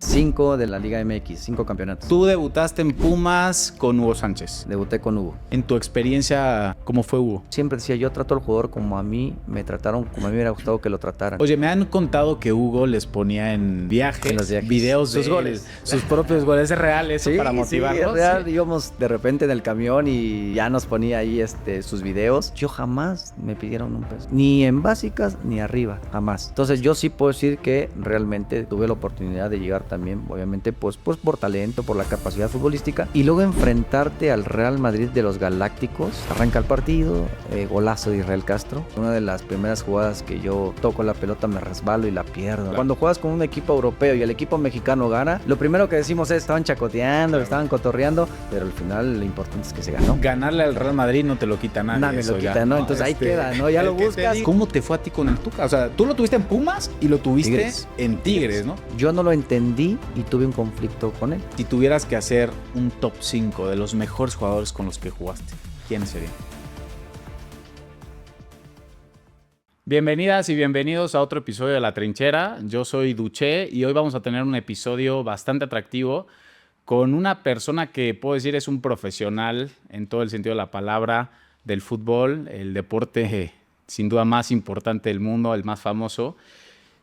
5 de la Liga MX, 5 campeonatos. Tú debutaste en Pumas con Hugo Sánchez. Debuté con Hugo. En tu experiencia, ¿cómo fue Hugo? Siempre decía, yo trato al jugador como a mí me trataron, como a mí me hubiera gustado que lo trataran. Oye, me han contado que Hugo les ponía en viajes, videos de sus goles. Sus propios goles. ¿Es real eso para motivarlos? Sí, es real. Íbamos de repente en el camión y ya nos ponía ahí sus videos. Yo jamás me pidieron un peso. Ni en básicas, ni arriba. Jamás. Entonces yo sí puedo decir que realmente tuve la oportunidad de llegar también, obviamente, pues por talento, por la capacidad futbolística. Y luego enfrentarte al Real Madrid de los Galácticos. Arranca el partido, golazo de Israel Castro. Una de las primeras jugadas que yo toco la pelota, me resbalo y la pierdo. Claro. Cuando juegas con un equipo europeo y el equipo mexicano gana, lo primero que decimos es, estaban chacoteando, claro, estaban cotorreando, pero al final lo importante es que se ganó. Ganarle al Real Madrid no te lo quita nadie. Nadie lo quita, ¿no? Entonces ahí queda, ¿no? Ya lo buscas. ¿Cómo te fue a ti con el Tuca? O sea, tú lo tuviste en Pumas y lo tuviste en Tigres, ¿no? Yo no lo entendí y tuve un conflicto con él. Si tuvieras que hacer un top 5 de los mejores jugadores con los que jugaste, ¿quiénes serían? Bienvenidas y bienvenidos a otro episodio de La Trinchera. Yo soy Duché y hoy vamos a tener un episodio bastante atractivo con una persona que puedo decir es un profesional en todo el sentido de la palabra del fútbol, el deporte sin duda más importante del mundo, el más famoso,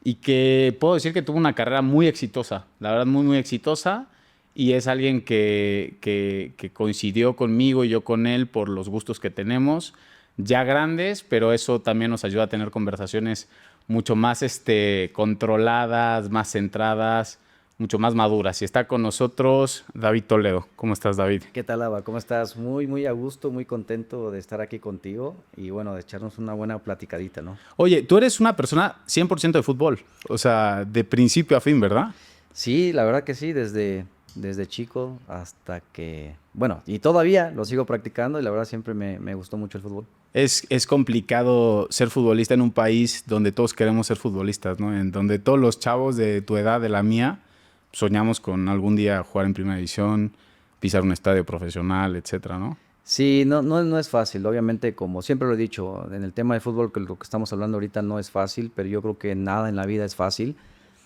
y que puedo decir que tuvo una carrera muy exitosa, la verdad muy exitosa, y es alguien que coincidió conmigo y yo con él por los gustos que tenemos, ya grandes, pero eso también nos ayuda a tener conversaciones mucho más controladas, más centradas, mucho más maduras. Y está con nosotros David Toledo. ¿Cómo estás, David? ¿Qué tal, Ava? ¿Cómo estás? Muy a gusto, muy contento de estar aquí contigo y bueno, de echarnos una buena platicadita, ¿no? Oye, tú eres una persona 100% de fútbol, o sea, de principio a fin, ¿verdad? Sí, la verdad que sí, desde chico hasta que... Bueno, y todavía lo sigo practicando y la verdad siempre me gustó mucho el fútbol. Es complicado ser futbolista en un país donde todos queremos ser futbolistas, ¿no? En donde todos los chavos de tu edad, de la mía, soñamos con algún día jugar en primera división, pisar un estadio profesional, etcétera, ¿no? Sí, no es fácil. Obviamente, como siempre lo he dicho, en el tema de fútbol, que lo que estamos hablando ahorita no es fácil, pero yo creo que nada en la vida es fácil.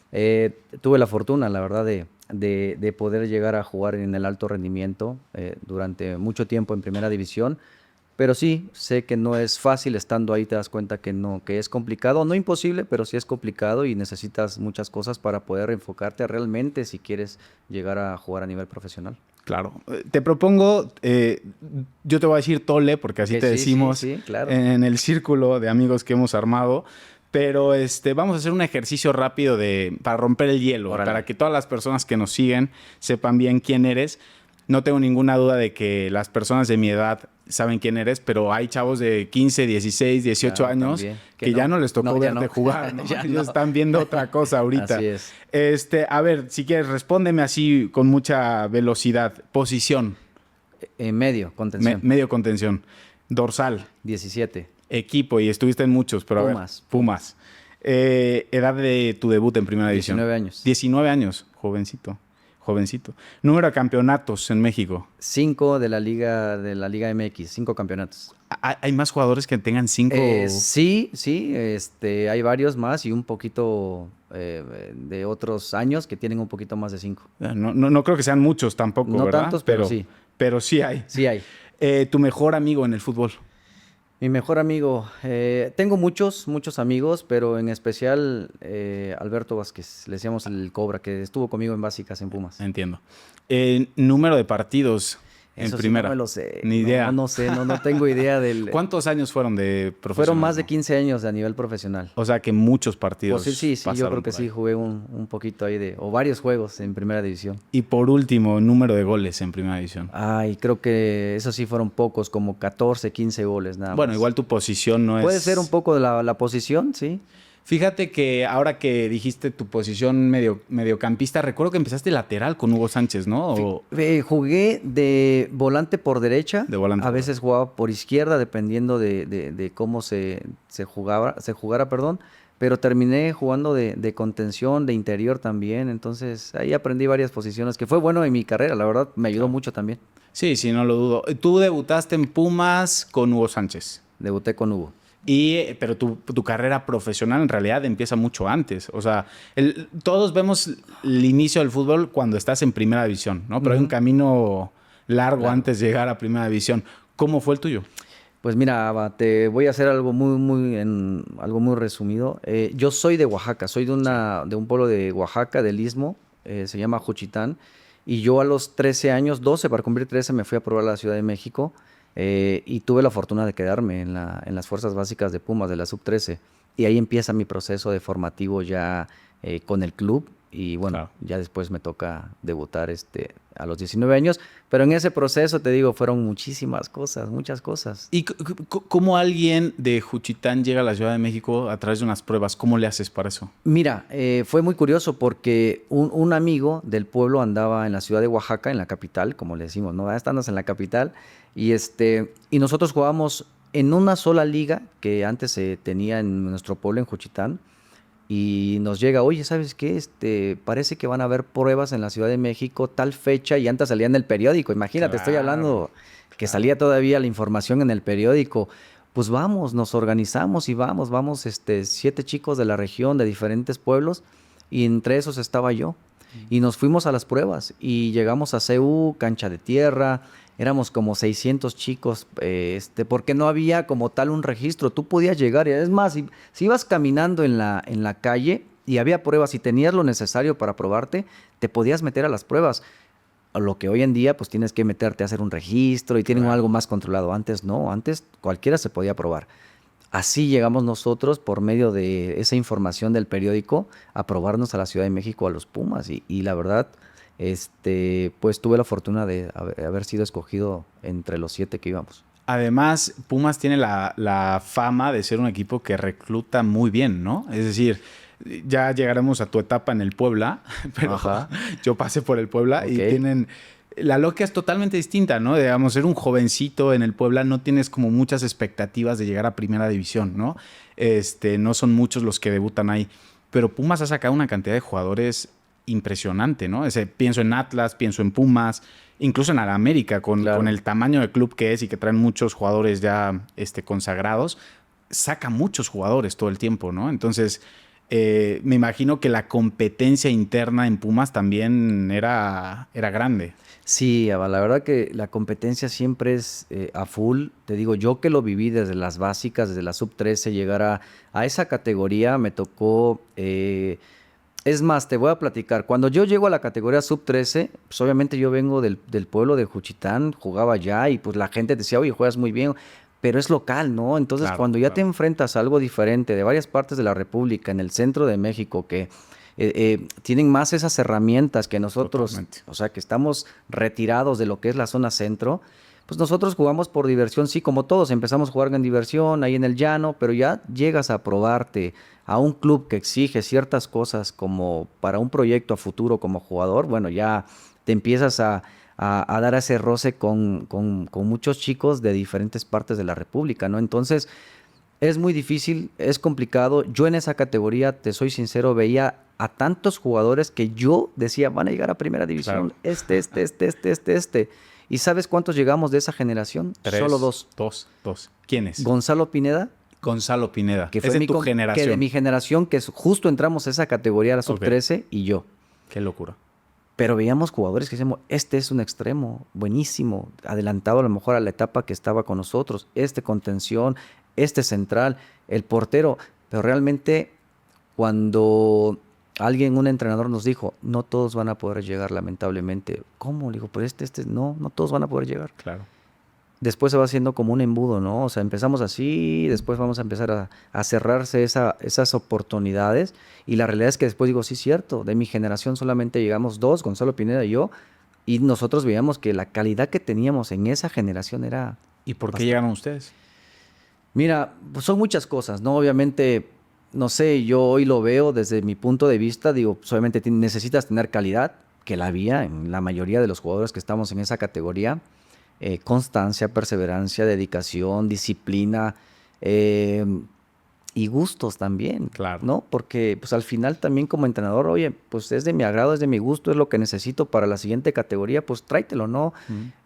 Tuve la fortuna, la verdad, de poder llegar a jugar en el alto rendimiento durante mucho tiempo en primera división. Pero sí, sé que no es fácil, estando ahí te das cuenta que es complicado, no imposible, pero sí es complicado y necesitas muchas cosas para poder enfocarte realmente si quieres llegar a jugar a nivel profesional. Claro. Te propongo, yo te voy a decir Tole, porque así te decimos sí, claro, en el círculo de amigos que hemos armado, pero vamos a hacer un ejercicio rápido para romper el hielo, para que todas las personas que nos siguen sepan bien quién eres. No tengo ninguna duda de que las personas de mi edad saben quién eres, pero hay chavos de 15, 16, 18 años que ya no les tocó verte jugar, ¿no? Ellos están viendo otra cosa ahorita. Así es. A ver, si quieres, respóndeme así con mucha velocidad. Posición. Medio, contención. Medio contención. Dorsal. 17. Equipo, y estuviste en muchos, pero Pumas. Edad de tu debut en primera división. 19 años. 19 años, jovencito. Número de campeonatos en México. 5 de la Liga MX, 5 campeonatos. ¿Hay más jugadores que tengan 5? Sí, hay varios más y un poquito de otros años que tienen un poquito más de 5. No creo que sean muchos tampoco, no ¿verdad? Tantos, pero sí. Pero sí hay. Sí hay. ¿Tu mejor amigo en el fútbol? Mi mejor amigo, tengo muchos amigos, pero en especial Alberto Vázquez, le decíamos el Cobra, que estuvo conmigo en básicas en Pumas. Entiendo. Número de partidos en primera. No me lo sé. Ni idea. No sé, no tengo idea del... ¿Cuántos años fueron de profesional? Fueron más de 15 años a nivel profesional. O sea que muchos partidos. Pues sí, yo creo que sí, jugué un poquito ahí o varios juegos en primera división. Y por último, número de goles en primera división. Ay, creo que esos sí fueron pocos, como 14, 15 goles nada más. Bueno, igual tu posición no es... Puede ser un poco de la posición, sí. Fíjate que ahora que dijiste tu posición mediocampista, recuerdo que empezaste lateral con Hugo Sánchez, ¿no? Jugué de volante por derecha. De volante. A veces jugaba por izquierda, dependiendo de cómo se jugara, perdón. Pero terminé jugando de contención, de interior también. Entonces ahí aprendí varias posiciones, que fue bueno en mi carrera, la verdad, me ayudó mucho también. Sí, no lo dudo. Tú debutaste en Pumas con Hugo Sánchez. Debuté con Hugo. Pero tu carrera profesional en realidad empieza mucho antes. O sea, todos vemos el inicio del fútbol cuando estás en primera división, ¿no? Pero hay un camino largo antes de llegar a primera división. ¿Cómo fue el tuyo? Pues mira, Aba, te voy a hacer algo algo muy resumido. Yo soy de Oaxaca, soy de un pueblo de Oaxaca, del Istmo, se llama Juchitán, y yo a los 13 años, 12 para cumplir 13, me fui a probar a la Ciudad de México, y tuve la fortuna de quedarme en las fuerzas básicas de Pumas, de la Sub-13, y ahí empieza mi proceso de formativo ya con el club. Y bueno, claro, ya después me toca debutar a los 19 años. Pero en ese proceso, te digo, fueron muchísimas cosas, muchas cosas. ¿Y cómo alguien de Juchitán llega a la Ciudad de México a través de unas pruebas? ¿Cómo le haces para eso? Mira, fue muy curioso porque un amigo del pueblo andaba en la ciudad de Oaxaca, en la capital, como le decimos, ¿no? Estamos en la capital. Y nosotros jugábamos en una sola liga que antes se tenía en nuestro pueblo, en Juchitán. Y nos llega, oye, ¿sabes qué? Parece que van a haber pruebas en la Ciudad de México tal fecha, y antes salía en el periódico. Imagínate, claro, estoy hablando que salía todavía la información en el periódico. Pues vamos, nos organizamos y vamos 7 chicos de la región, de diferentes pueblos, y entre esos estaba yo. Y nos fuimos a las pruebas y llegamos a CU, cancha de tierra. Éramos como 600 chicos, porque no había como tal un registro. Tú podías llegar, y es más, si ibas caminando en la calle y había pruebas y tenías lo necesario para probarte, te podías meter a las pruebas. A lo que hoy en día pues tienes que meterte a hacer un registro y tienen algo más controlado. Antes no, antes cualquiera se podía probar. Así llegamos nosotros, por medio de esa información del periódico, a probarnos a la Ciudad de México, a los Pumas. Y la verdad, pues tuve la fortuna de haber sido escogido entre los 7 que íbamos. Además, Pumas tiene la fama de ser un equipo que recluta muy bien, ¿no? Es decir, ya llegaremos a tu etapa en el Puebla, pero ajá, yo pasé por el Puebla, okay, y tienen... La lógica es totalmente distinta, ¿no? Digamos, ser un jovencito en el Puebla, no tienes como muchas expectativas de llegar a primera división, ¿no? No son muchos los que debutan ahí. Pero Pumas ha sacado una cantidad de jugadores impresionante, ¿no? Pienso en Atlas, pienso en Pumas, incluso en América, con el tamaño de club que es y que traen muchos jugadores ya consagrados, saca muchos jugadores todo el tiempo, ¿no? Entonces, me imagino que la competencia interna en Pumas también era grande. Sí, la verdad que la competencia siempre es a full. Te digo, yo que lo viví desde las básicas, desde la sub-13, llegar a esa categoría me tocó... es más, te voy a platicar. Cuando yo llego a la categoría sub-13, pues obviamente yo vengo del pueblo de Juchitán, jugaba allá y pues la gente decía, oye, juegas muy bien, pero es local, ¿no? Entonces, claro, cuando ya te enfrentas a algo diferente de varias partes de la República, en el centro de México, que tienen más esas herramientas que nosotros, totalmente, o sea, que estamos retirados de lo que es la zona centro, pues nosotros jugamos por diversión, sí, como todos, empezamos a jugar en diversión, ahí en el llano, pero ya llegas a probarte a un club que exige ciertas cosas como para un proyecto a futuro como jugador, bueno, ya te empiezas a dar ese roce con muchos chicos de diferentes partes de la República, ¿no? Entonces, es muy difícil, es complicado. Yo en esa categoría, te soy sincero, veía a tantos jugadores que yo decía, van a llegar a primera división, claro, ¿Y sabes cuántos llegamos de esa generación? 3, solo 2. 2. ¿Quiénes? Gonzalo Pineda. Gonzalo Pineda, que fue de tu generación. Que de mi generación, que justo entramos a esa categoría, la sub-13, y yo. Qué locura. Pero veíamos jugadores que decíamos, este es un extremo, buenísimo, adelantado a lo mejor a la etapa que estaba con nosotros, contención, central, el portero. Pero realmente, cuando un entrenador nos dijo, no todos van a poder llegar, lamentablemente. ¿Cómo? Le digo, pues no todos van a poder llegar. Claro. Después se va haciendo como un embudo, ¿no? O sea, empezamos así, después vamos a empezar a cerrarse esas oportunidades. Y la realidad es que después digo, sí, cierto, de mi generación solamente llegamos 2, Gonzalo Pineda y yo, y nosotros veíamos que la calidad que teníamos en esa generación era... ¿Y por qué llegaron ustedes? Mira, pues son muchas cosas, ¿no? Obviamente, no sé, yo hoy lo veo desde mi punto de vista, digo, pues obviamente necesitas tener calidad, que la había en la mayoría de los jugadores que estamos en esa categoría. Constancia, perseverancia, dedicación, disciplina, y gustos también, Claro. ¿no? Porque pues al final también como entrenador, oye, pues es de mi agrado, es de mi gusto, es lo que necesito para la siguiente categoría, pues tráetelo, ¿no?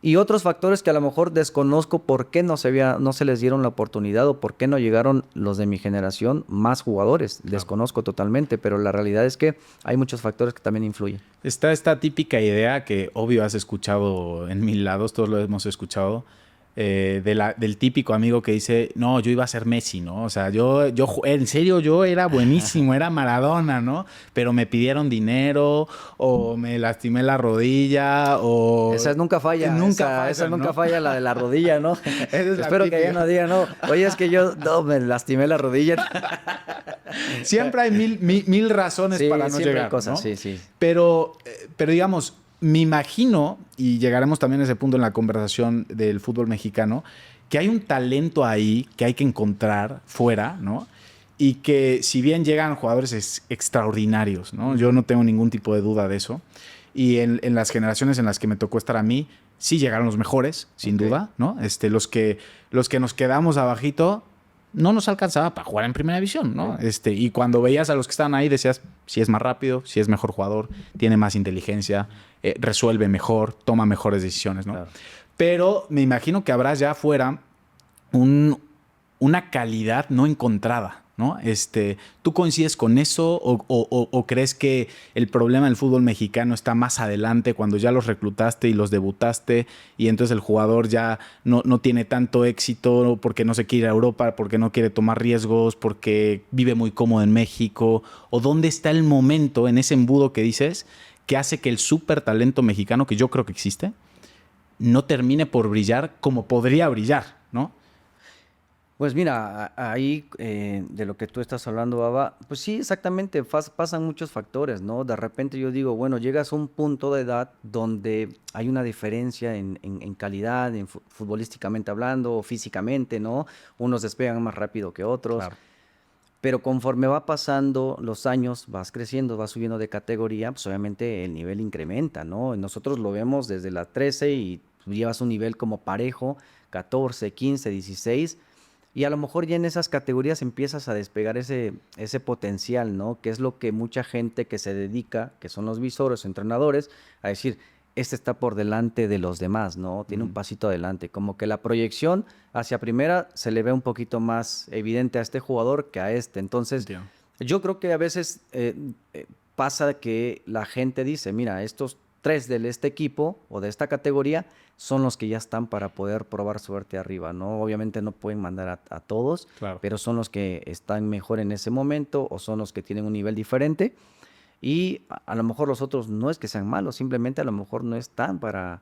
Y otros factores que a lo mejor desconozco por qué no se les dieron la oportunidad o por qué no llegaron los de mi generación más jugadores. Claro. Desconozco totalmente, pero la realidad es que hay muchos factores que también influyen. Está esta típica idea que obvio has escuchado en mil lados, todos lo hemos escuchado, del típico amigo que dice, no, yo iba a ser Messi, ¿no? O sea, en serio, yo era buenísimo, era Maradona, ¿no? Pero me pidieron dinero o me lastimé la rodilla o... Esa nunca falla, esa nunca ¿no? falla, la de la rodilla, ¿no? Es Espero que ya no digan, no, oye, es que yo me lastimé la rodilla. Siempre hay mil razones sí, para no llegar, cosas, ¿no? Sí. Pero digamos, me imagino, y llegaremos también a ese punto en la conversación del fútbol mexicano, que hay un talento ahí que hay que encontrar fuera, ¿no? Y que si bien llegan jugadores extraordinarios, ¿no? Yo no tengo ningún tipo de duda de eso. Y en las generaciones en las que me tocó estar a mí, sí llegaron los mejores, sin duda, ¿no? Los que nos quedamos abajito, no nos alcanzaba para jugar en primera división, ¿no? Y cuando veías a los que estaban ahí, decías, si es más rápido, si es mejor jugador, tiene más inteligencia, resuelve mejor, toma mejores decisiones, ¿no? Claro. Pero me imagino que habrá ya afuera una calidad no encontrada, ¿no? ¿Tú coincides con eso o crees que el problema del fútbol mexicano está más adelante cuando ya los reclutaste y los debutaste y entonces el jugador ya no tiene tanto éxito porque no se quiere ir a Europa, porque no quiere tomar riesgos, porque vive muy cómodo en México? ¿O dónde está el momento en ese embudo que dices que hace que el súper talento mexicano, que yo creo que existe, no termine por brillar como podría brillar, ¿no? Pues mira, ahí de lo que tú estás hablando, Baba, pues sí, exactamente, pasan muchos factores, ¿no? De repente yo digo, bueno, llegas a un punto de edad donde hay una diferencia en calidad, futbolísticamente hablando, o físicamente, ¿no? Unos despegan más rápido que otros. Claro. Pero conforme va pasando los años, vas creciendo, vas subiendo de categoría, pues obviamente el nivel incrementa, ¿no? Nosotros lo vemos desde la 13 y llevas un nivel como parejo, 14, 15, 16, y a lo mejor ya en esas categorías empiezas a despegar ese potencial, ¿no? Que es lo que mucha gente que se dedica, que son los visores, entrenadores, a decir, este está por delante de los demás, ¿no? Tiene un pasito adelante. Como que la proyección hacia primera se le ve un poquito más evidente a este jugador que a este. Entonces, yo creo que a veces pasa que la gente dice, mira, estos 3 de este equipo o de esta categoría son los que ya están para poder probar suerte arriba, ¿no? Obviamente no pueden mandar a todos, claro, pero son los que están mejor en ese momento o son los que tienen un nivel diferente. Y a lo mejor los otros no es que sean malos, simplemente a lo mejor no están para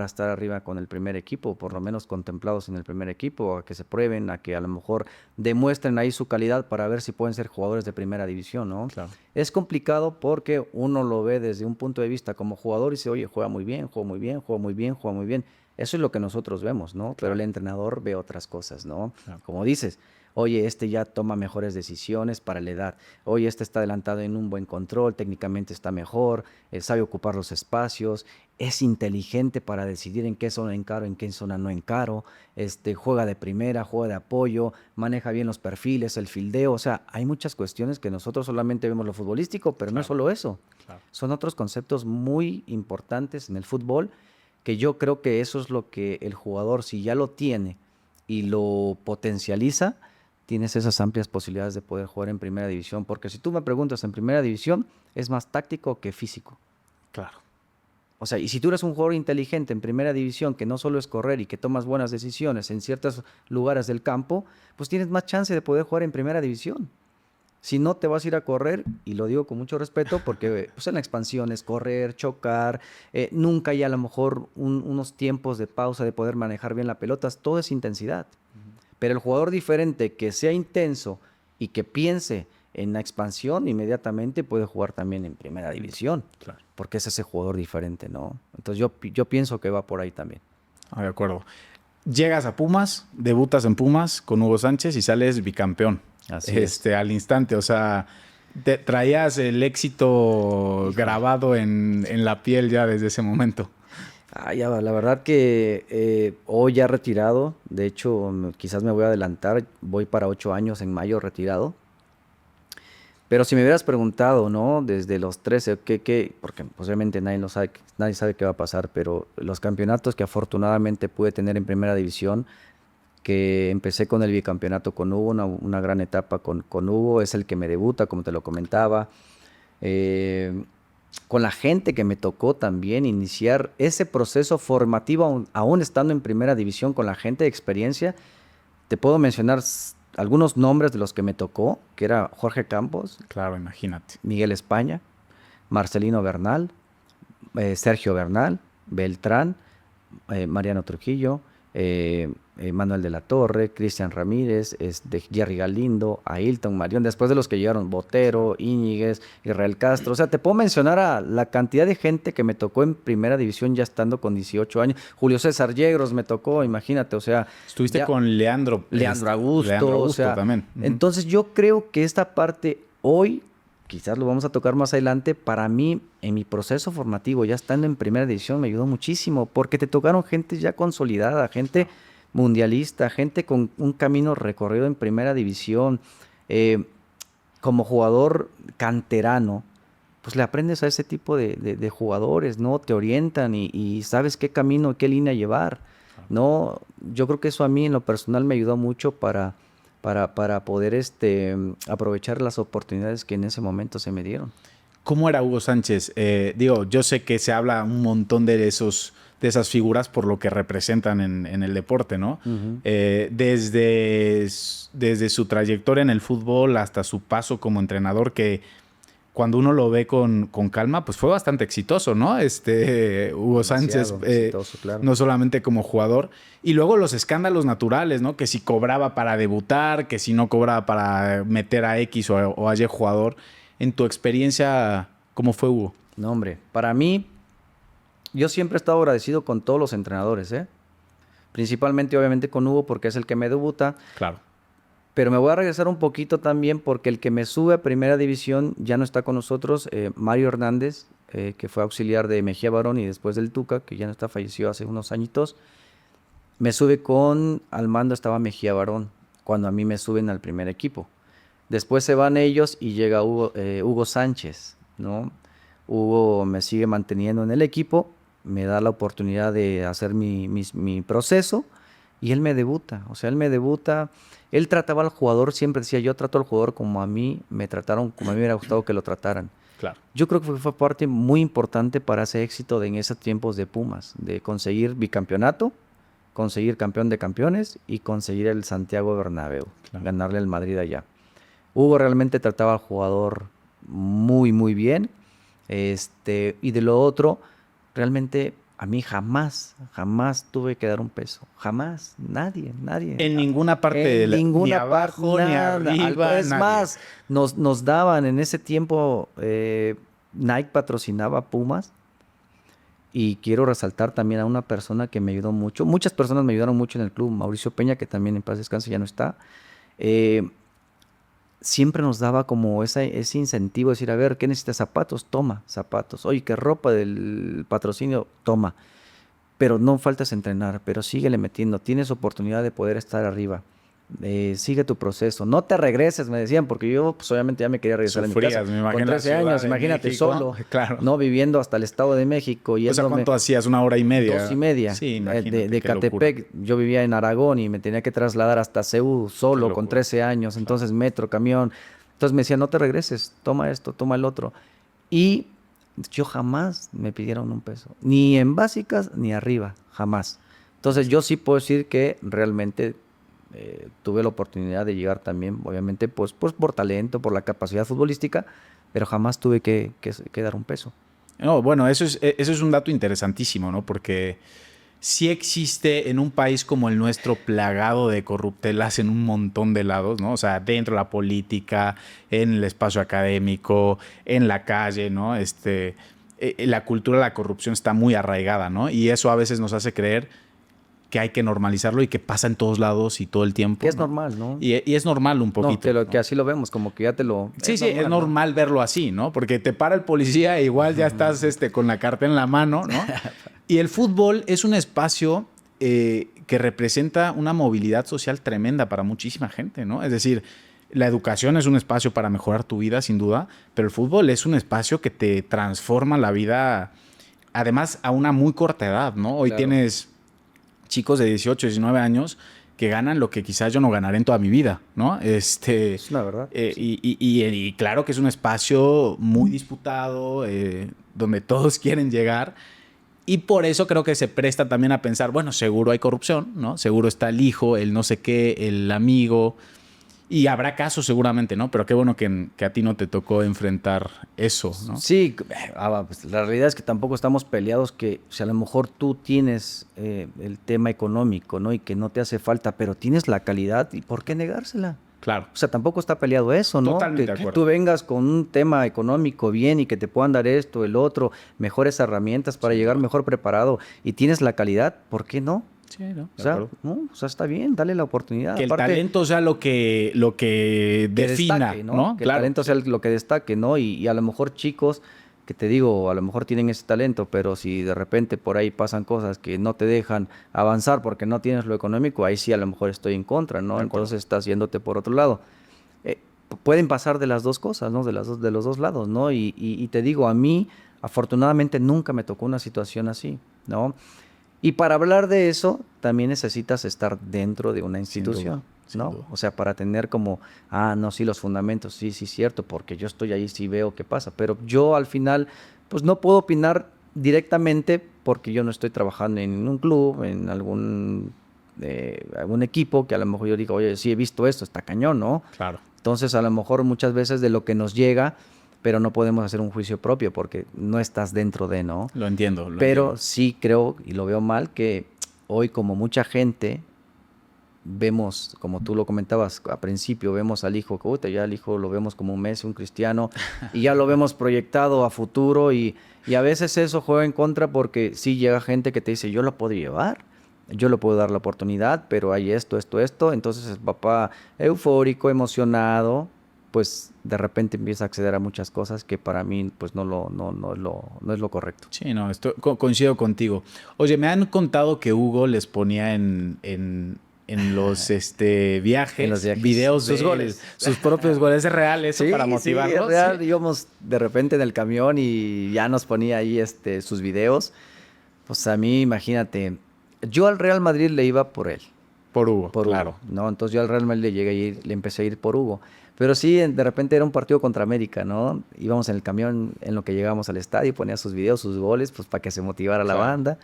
estar arriba con el primer equipo, por lo menos contemplados en el primer equipo, a que se prueben, a que a lo mejor demuestren ahí su calidad para ver si pueden ser jugadores de primera división, ¿no? Claro. Es complicado porque uno lo ve desde un punto de vista como jugador y dice, oye, juega muy bien, juega muy bien, juega muy bien, juega muy bien. Eso es lo que nosotros vemos, ¿no? Claro. Pero el entrenador ve otras cosas, ¿no? Claro. Como dices, oye, este ya toma mejores decisiones para la edad. Oye, este está adelantado en un buen control, técnicamente está mejor, sabe ocupar los espacios, es inteligente para decidir en qué zona encaro, en qué zona no encaro, juega de primera, juega de apoyo, maneja bien los perfiles, el fildeo. O sea, hay muchas cuestiones que nosotros solamente vemos lo futbolístico, pero claro, no es solo eso. Claro. Son otros conceptos muy importantes en el fútbol que yo creo que eso es lo que el jugador, si ya lo tiene y lo potencializa, tienes esas amplias posibilidades de poder jugar en primera división, porque si tú me preguntas en primera división, es más táctico que físico. Claro. O sea, y si tú eres un jugador inteligente en primera división, que no solo es correr y que tomas buenas decisiones en ciertos lugares del campo, pues tienes más chance de poder jugar en primera división. Si no, te vas a ir a correr, y lo digo con mucho respeto, porque pues en la expansión es correr, chocar, nunca hay a lo mejor unos tiempos de pausa de poder manejar bien la pelota, todo es intensidad. Pero el jugador diferente que sea intenso y que piense en la expansión, inmediatamente puede jugar también en primera división. Claro. Porque es ese jugador diferente, ¿no? Entonces yo pienso que va por ahí también. Ah, de acuerdo. Llegas a Pumas, debutas en Pumas con Hugo Sánchez y sales bicampeón. Así es. Al instante, o sea, traías el éxito grabado en la piel ya desde ese momento. Ya, la verdad que hoy ya retirado, de hecho quizás me voy a adelantar, voy para 8 años en mayo retirado. Pero si me hubieras preguntado, ¿no? Desde los 13, porque posiblemente nadie lo sabe, nadie sabe qué va a pasar, pero los campeonatos que afortunadamente pude tener en primera división, que empecé con el bicampeonato con Hugo, una gran etapa con Hugo, es el que me debuta, como te lo comentaba. Eh, con la gente que me tocó también iniciar ese proceso formativo, aún estando en primera división, con la gente de experiencia, te puedo mencionar algunos nombres de los que me tocó, que era Jorge Campos, Claro, imagínate. Miguel España, Marcelino Bernal, Sergio Bernal, Beltrán, Mariano Trujillo, Manuel de la Torre, Cristian Ramírez, Jerry Galindo, Ailton Marión, después de los que llegaron Botero, Íñiguez, Israel Castro. O sea, te puedo mencionar a la cantidad de gente que me tocó en primera división ya estando con 18 años. Julio César Yegros me tocó, imagínate, o sea. Estuviste con Leandro Leandro Augusto, o sea, también. Entonces yo creo que esta parte hoy, quizás lo vamos a tocar más adelante, para mí, en mi proceso formativo, ya estando en primera división, me ayudó muchísimo, porque te tocaron gente ya consolidada, gente mundialista, gente con un camino recorrido en primera división. Como jugador canterano, pues le aprendes a ese tipo de jugadores, ¿no? Te orientan y sabes qué camino, qué línea llevar, ¿no? Yo creo que eso a mí en lo personal me ayudó mucho para poder aprovechar las oportunidades que en ese momento se me dieron. ¿Cómo era Hugo Sánchez? Yo sé que se habla un montón de esas figuras por lo que representan en el deporte, ¿no? Uh-huh. Desde su trayectoria en el fútbol hasta su paso como entrenador, que cuando uno lo ve con calma, pues fue bastante exitoso, ¿no? Hugo Sánchez, exitoso, claro. no solamente como jugador. Y luego los escándalos naturales, ¿no? Que si cobraba para debutar, que si no cobraba para meter a X o a Y jugador. En tu experiencia, ¿cómo fue Hugo? No, hombre, para mí, yo siempre he estado agradecido con todos los entrenadores, ¿eh? Principalmente, obviamente, con Hugo, porque es el que me debuta. Claro. Pero me voy a regresar un poquito también, porque el que me sube a primera división ya no está con nosotros, Mario Hernández, que fue auxiliar de Mejía Barón y después del Tuca, que ya no está, falleció hace unos añitos. Me sube al mando estaba Mejía Barón, cuando a mí me suben al primer equipo. Después se van ellos y llega Hugo Sánchez, ¿no? Hugo me sigue manteniendo en el equipo, me da la oportunidad de hacer mi proceso y él me debuta. O sea, él trataba al jugador, siempre decía, yo trato al jugador como a mí me trataron, como a mí me hubiera gustado que lo trataran. Claro. Yo creo que fue parte muy importante para ese éxito en esos tiempos de Pumas, de conseguir bicampeonato, conseguir campeón de campeones y conseguir el Santiago Bernabéu, claro, ganarle al Madrid allá. Hugo realmente trataba al jugador muy, muy bien. Y de lo otro, realmente a mí jamás tuve que dar un peso. Jamás. Nadie. En ninguna parte. Ni abajo, ni arriba. Es más, nos daban en ese tiempo, Nike patrocinaba Pumas. Y quiero resaltar también a una persona que me ayudó mucho. Muchas personas me ayudaron mucho en el club. Mauricio Peña, que también en paz descanse ya no está. Siempre nos daba como ese incentivo de decir, a ver, ¿qué necesitas? Zapatos, toma zapatos. Oye, ¿qué ropa del patrocinio? Toma. Pero no faltas entrenar, pero síguele metiendo. Tienes oportunidad de poder estar arriba. Sigue tu proceso. No te regreses, me decían, porque yo pues obviamente ya me quería regresar a mi casa. Me imagino, con 13 años, imagínate, México, solo. Claro. No, viviendo hasta el Estado de México. O sea, ¿cuánto hacías? ¿1 hora y media? 2:30. Sí, de Catepec. Yo vivía en Aragón y me tenía que trasladar hasta Ceú solo con 13 años. Claro. Entonces, metro, camión. Entonces me decían, no te regreses, toma esto, toma el otro. Y yo jamás me pidieron un peso. Ni en básicas, ni arriba. Jamás. Entonces, yo sí puedo decir que realmente tuve la oportunidad de llegar también, obviamente, pues por talento, por la capacidad futbolística, pero jamás tuve que dar un peso. No, bueno, eso es un dato interesantísimo, ¿no? Porque sí existe en un país como el nuestro plagado de corruptelas en un montón de lados, ¿no? O sea, dentro de la política, en el espacio académico, en la calle, ¿no? La cultura de la corrupción está muy arraigada, ¿no? Y eso a veces nos hace creer que hay que normalizarlo y que pasa en todos lados y todo el tiempo. Que es normal, ¿no? Y es normal un poquito. No, que así lo vemos, como que ya te lo... Sí, es normal verlo así, ¿no? Porque te para el policía e igual ya estás con la carta en la mano, ¿no? Y el fútbol es un espacio que representa una movilidad social tremenda para muchísima gente, ¿no? Es decir, la educación es un espacio para mejorar tu vida, sin duda, pero el fútbol es un espacio que te transforma la vida, además, a una muy corta edad, ¿no? Hoy Claro. tienes chicos de 18, 19 años que ganan lo que quizás yo no ganaré en toda mi vida, ¿no? Es una verdad. Y claro que es un espacio muy disputado, donde todos quieren llegar. Y por eso creo que se presta también a pensar, bueno, seguro hay corrupción, ¿no? Seguro está el hijo, el no sé qué, el amigo. Y habrá casos seguramente, ¿no? Pero qué bueno que a ti no te tocó enfrentar eso, ¿no? Sí, pues la realidad es que tampoco estamos peleados que si a lo mejor tú tienes el tema económico, ¿no? Y que no te hace falta, pero tienes la calidad, ¿y por qué negársela? Claro. O sea, tampoco está peleado eso, ¿no? Totalmente de Que acuerdo. tú vengas con un tema económico bien y que te puedan dar esto, el otro, mejores herramientas para Sin llegar duda. mejor preparado y tienes la calidad, ¿por qué no? Sí, ¿no? O De sea, acuerdo. no, o sea, está bien, dale la oportunidad. Que el Aparte, talento sea lo que que defina, destaque, ¿no? Que el Claro. talento sea lo que destaque, ¿no? Y a lo mejor chicos que te digo, a lo mejor tienen ese talento, pero si de repente por ahí pasan cosas que no te dejan avanzar porque no tienes lo económico, ahí sí a lo mejor estoy en contra, ¿no? De acuerdo. Entonces estás yéndote por otro lado. Pueden pasar de las dos cosas, ¿no? De los dos lados, ¿no? Y te digo, a mí afortunadamente nunca me tocó una situación así, ¿no? Y para hablar de eso, también necesitas estar dentro de una Sin duda, institución, sin ¿no? duda. O sea, para tener como, no, sí, los fundamentos, sí, sí, cierto, porque yo estoy ahí, sí veo qué pasa. Pero yo al final, pues no puedo opinar directamente porque yo no estoy trabajando en un club, en algún equipo que a lo mejor yo digo, oye, sí he visto esto, está cañón, ¿no? Claro. Entonces, a lo mejor muchas veces de lo que nos llega, pero no podemos hacer un juicio propio porque no estás dentro de, ¿no? Lo entiendo. Pero sí creo, y lo veo mal, que hoy como mucha gente vemos, como tú lo comentabas a principio, vemos al hijo, que ya el hijo lo vemos como un Messi, un Cristiano, y ya lo vemos proyectado a futuro y a veces eso juega en contra porque sí llega gente que te dice, yo lo puedo llevar, yo le puedo dar la oportunidad, pero hay esto, entonces el papá eufórico, emocionado, pues de repente empieza a acceder a muchas cosas que para mí pues no es lo correcto. Sí, no, coincido contigo. Oye, me han contado que Hugo les ponía en los viajes, En los viajes. videos Sus de goles. sus propios goles. ¿Es real eso para motivarlos? Sí, es real. Sí. Íbamos de repente en el camión y ya nos ponía ahí sus videos. Pues a mí, imagínate, yo al Real Madrid le iba por él. Por Hugo, Por claro. Hugo, ¿no? Entonces yo al Real Madrid le empecé a ir por Hugo. Pero sí, de repente era un partido contra América, ¿no? Íbamos en el camión en lo que llegábamos al estadio, ponía sus videos, sus goles, pues para que se motivara la Claro. banda.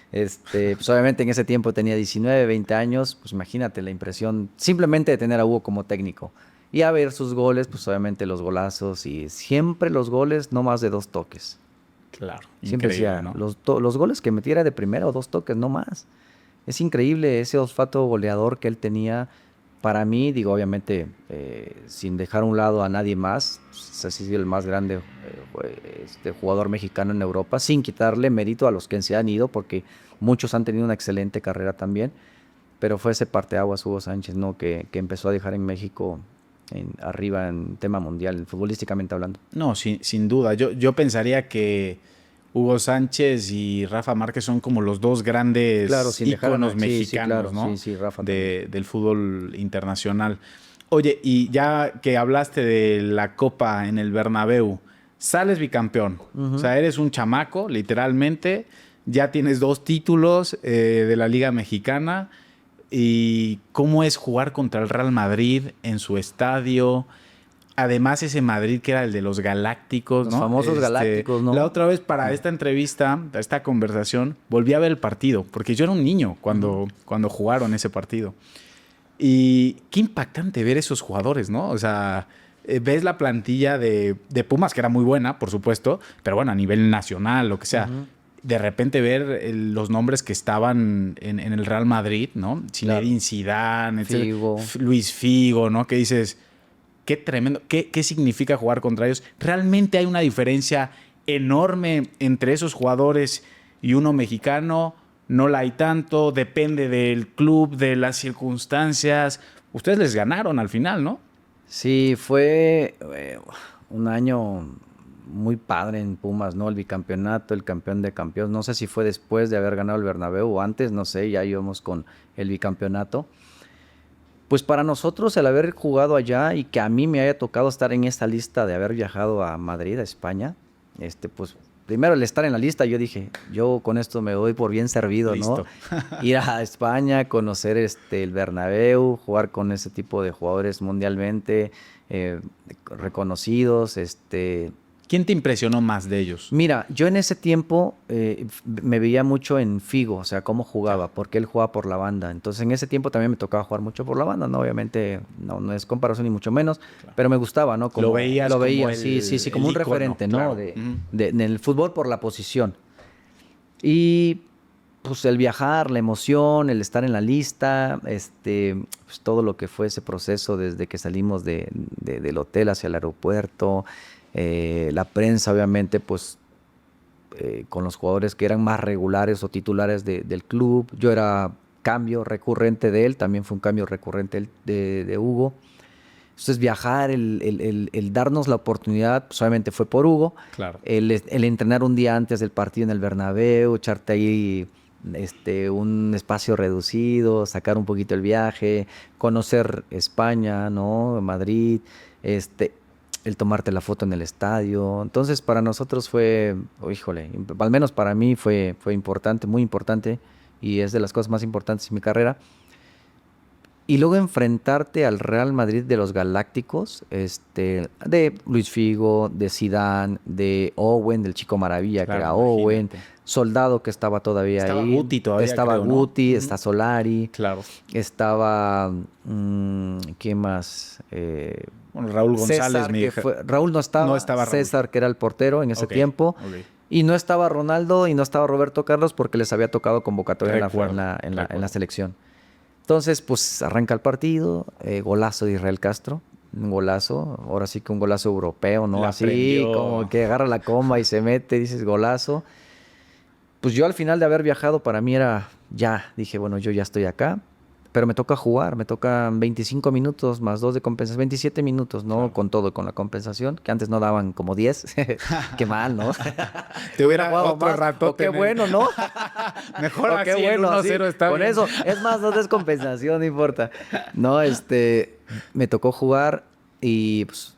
Pues obviamente en ese tiempo tenía 19, 20 años, pues imagínate la impresión simplemente de tener a Hugo como técnico. Y a ver sus goles, pues obviamente los golazos y siempre los goles no más de 2 toques. Claro. Siempre Increíble, decía, ¿no? los goles que metiera de primera o 2 toques, no más. Es increíble ese olfato goleador que él tenía. Para mí, digo, obviamente, sin dejar a un lado a nadie más, pues, ha sido el más grande jugador mexicano en Europa, sin quitarle mérito a los que se han ido, porque muchos han tenido una excelente carrera también, pero fue ese parteaguas Hugo Sánchez, ¿no? Que empezó a dejar en México arriba en tema mundial, futbolísticamente hablando. No, sin duda. Yo pensaría que Hugo Sánchez y Rafa Márquez son como los dos grandes Claro, sin dejar a íconos nadie. Sí, mexicanos, claro, ¿no? sí, Rafa Del fútbol internacional. Oye, y ya que hablaste de la Copa en el Bernabéu, sales bicampeón. O sea, eres un chamaco, literalmente. Ya tienes 2 títulos de la Liga Mexicana. ¿Y cómo es jugar contra el Real Madrid en su estadio? Además, ese Madrid que era el de los Galácticos, Los ¿no? famosos Galácticos, ¿no? La otra vez para esta entrevista, esta conversación, volví a ver el partido, porque yo era un niño cuando jugaron ese partido. Y qué impactante ver esos jugadores, ¿no? O sea, ves la plantilla de Pumas, que era muy buena, por supuesto, pero bueno, a nivel nacional, lo que sea. De repente ver los nombres que estaban en el Real Madrid, ¿no? Zinedine Zidane, Figo. Luis Figo, ¿no? Que dices, qué tremendo, qué significa jugar contra ellos. Realmente hay una diferencia enorme entre esos jugadores y uno mexicano. No la hay tanto, depende del club, de las circunstancias. Ustedes les ganaron al final, ¿no? Sí, fue un año muy padre en Pumas, ¿no? El bicampeonato, el campeón de campeones. No sé si fue después de haber ganado el Bernabéu o antes, no sé, ya íbamos con el bicampeonato. Pues para nosotros el haber jugado allá y que a mí me haya tocado estar en esta lista de haber viajado a Madrid, a España, pues primero el estar en la lista, yo dije, yo con esto me doy por bien servido, Listo. ¿no? Ir a España, conocer el Bernabéu, jugar con ese tipo de jugadores mundialmente reconocidos, ¿Quién te impresionó más de ellos? Mira, yo en ese tiempo me veía mucho en Figo, o sea, cómo jugaba, porque él jugaba por la banda. Entonces, en ese tiempo también me tocaba jugar mucho por la banda, ¿no? Obviamente, no es comparación ni mucho menos, pero me gustaba, ¿no? Lo veías lo como veía, el- sí, como el un ícono, referente, ¿no? claro. En el fútbol por la posición. Y pues el viajar, la emoción, el estar en la lista, pues todo lo que fue ese proceso desde que salimos del hotel hacia el aeropuerto, la prensa obviamente pues con los jugadores que eran más regulares o titulares del club. Yo era cambio recurrente de él, también fue un cambio recurrente de Hugo. Entonces viajar, el darnos la oportunidad, pues obviamente fue por Hugo. Claro. El entrenar un día antes del partido en el Bernabéu, echarte ahí un espacio reducido, sacar un poquito el viaje, conocer España, ¿no? Madrid, el tomarte la foto en el estadio. Entonces para nosotros fue, híjole, al menos para mí fue importante, muy importante, y es de las cosas más importantes en mi carrera. Y luego enfrentarte al Real Madrid de los Galácticos, de Luis Figo, de Zidane, de Owen, del Chico Maravilla, Claro, que era Owen, imagínate. Soldado, que estaba todavía Estaba ahí. Guti todavía, Estaba creo, ¿no? Guti, Ujú. está Solari, Claro. estaba, ¿quién más? Bueno, Raúl González, César, mi que hija. Raúl no estaba, No estaba Raúl. César, que era el portero en ese Ok, tiempo. ok. Y no estaba Ronaldo y no estaba Roberto Carlos porque les había tocado convocatoria Recuerdo, en la recuerdo. selección. Entonces, pues arranca el partido, golazo de Israel Castro, un golazo, ahora sí que un golazo europeo, ¿no? La Así prendió. como que agarra la comba y se mete, dices golazo. Pues yo al final de haber viajado, para mí era ya, dije, bueno, yo ya estoy acá, pero me toca jugar, me tocan 25 minutos más 2 de compensación, 27 minutos, ¿no? Claro. Con todo, con la compensación, que antes no daban como 10. Qué mal, ¿no? Te hubiera Jugado otro más, rato. o qué bueno, ¿no? Mejor O así, qué bueno, el así, 1-0 está con bien. eso. Es más, no es compensación, no importa. No, me tocó jugar y pues,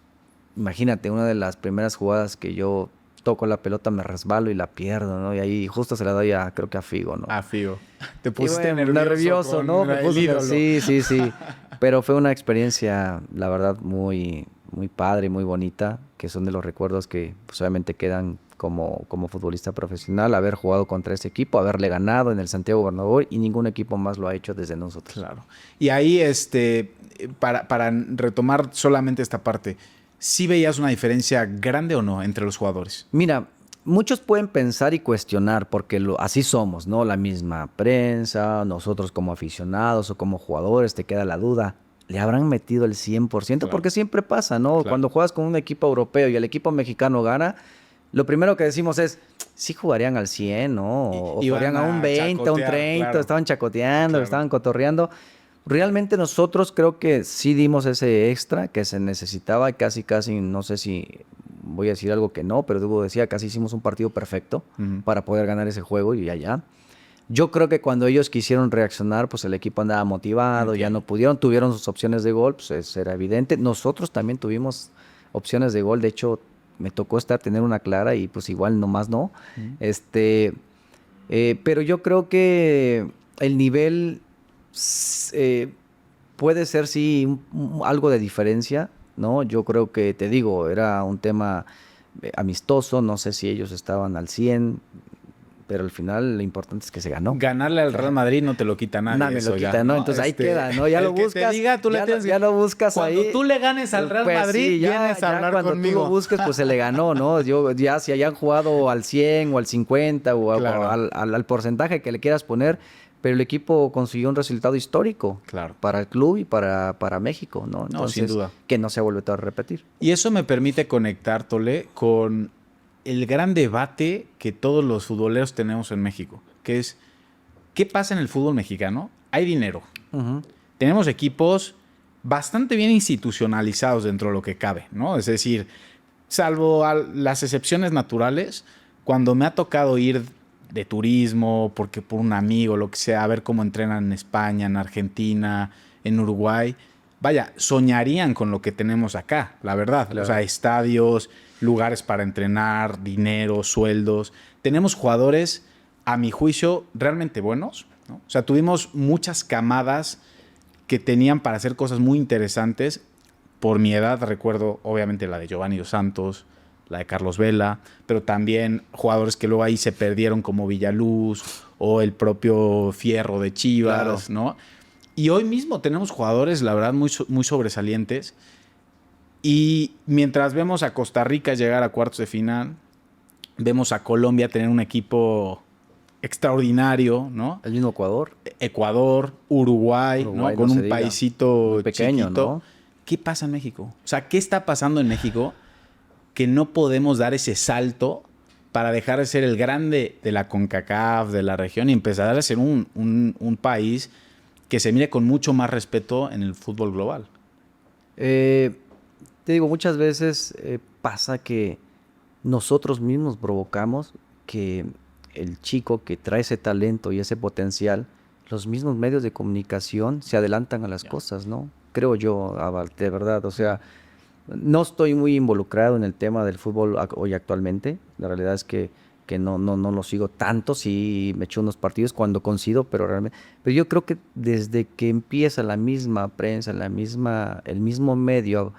imagínate, una de las primeras jugadas que yo toco la pelota, me resbalo y la pierdo, ¿no? Y ahí justo se la doy creo que a Figo, ¿no? Ah, Figo. Te Y pusiste bueno, nervioso con ¿no? Me el puse ídolo. sí. Pero fue una experiencia, la verdad, muy, muy padre, muy bonita, que son de los recuerdos que pues, obviamente quedan como futbolista profesional, haber jugado contra ese equipo, haberle ganado en el Santiago Bernabéu y ningún equipo más lo ha hecho desde nosotros. Claro. Y ahí, para retomar solamente esta parte, ¿sí veías una diferencia grande o no entre los jugadores? Mira, muchos pueden pensar y cuestionar porque así somos, ¿no? La misma prensa, nosotros como aficionados o como jugadores, te queda la duda. ¿Le habrán metido el 100%? Claro. Porque siempre pasa, ¿no? Claro. Cuando juegas con un equipo europeo y el equipo mexicano gana, lo primero que decimos es, sí jugarían al 100, ¿no? O Iban jugarían a un a 20, a un chacotear, 30, claro. estaban chacoteando, Claro. estaban cotorreando. Realmente nosotros creo que sí dimos ese extra que se necesitaba, casi, no sé si voy a decir algo que no, pero Hugo decía, casi hicimos un partido perfecto para poder ganar ese juego y allá. Yo creo que cuando ellos quisieron reaccionar, pues el equipo andaba motivado, ya no pudieron, tuvieron sus opciones de gol, pues eso era evidente. Nosotros también tuvimos opciones de gol, de hecho me tocó tener una clara y pues igual nomás no. Pero yo creo que el nivel puede ser sí algo de diferencia, ¿no? Yo creo que, te digo, era un tema amistoso, no sé si ellos estaban al 100, pero al final lo importante es que se ganó. Ganarle al Real Madrid no te lo quita nadie. Nadie eso lo ya, quita, ¿no? Entonces ahí queda, ¿no? Ya el lo que buscas. te diga, tú le tienes que- ya lo buscas Cuando ahí. tú le ganes al Real Pues Madrid, sí, vienes a hablar cuando conmigo. tú lo busques, pues se le ganó, ¿no? Ya si hayan jugado al 100 o al 50 o Claro. al porcentaje que le quieras poner, pero el equipo consiguió un resultado histórico Claro. para el club y para México, ¿no? Entonces, sin duda. que no se ha vuelto a repetir. Y eso me permite conectar, Tole, con el gran debate que todos los futboleros tenemos en México, que es, ¿qué pasa en el fútbol mexicano? Hay dinero. Ujú. Tenemos equipos bastante bien institucionalizados dentro de lo que cabe, ¿no? Es decir, salvo las excepciones naturales, cuando me ha tocado ir de turismo, porque por un amigo, lo que sea, a ver cómo entrenan en España, en Argentina, en Uruguay, vaya, soñarían con lo que tenemos acá, la verdad. Claro. O sea, estadios, lugares para entrenar, dinero, sueldos. Tenemos jugadores, a mi juicio, realmente buenos, ¿no? O sea, tuvimos muchas camadas que tenían para hacer cosas muy interesantes. Por mi edad recuerdo, obviamente, la de Giovanni Dos Santos, la de Carlos Vela, pero también jugadores que luego ahí se perdieron como Villaluz o el propio Fierro de Chivas, Claro. ¿no? Y hoy mismo tenemos jugadores, la verdad, muy sobresalientes. Y mientras vemos a Costa Rica llegar a cuartos de final, vemos a Colombia tener un equipo extraordinario, ¿no? El mismo Ecuador. Ecuador, Uruguay, ¿no? Uruguay, Con no se un diga. paisito Muy pequeño, chiquito. ¿no? ¿Qué pasa en México? O sea, ¿qué está pasando en México que no podemos dar ese salto para dejar de ser el grande de la CONCACAF, de la región, y empezar a ser un país que se mire con mucho más respeto en el fútbol global? Te digo, muchas veces pasa que nosotros mismos provocamos que el chico que trae ese talento y ese potencial, los mismos medios de comunicación se adelantan a las cosas, ¿no? Creo yo, Abal, de verdad. O sea, no estoy muy involucrado en el tema del fútbol hoy actualmente. La realidad es que no lo sigo tanto. Sí me echo unos partidos cuando coincido, pero realmente. Pero yo creo que desde que empieza la misma prensa, el mismo medio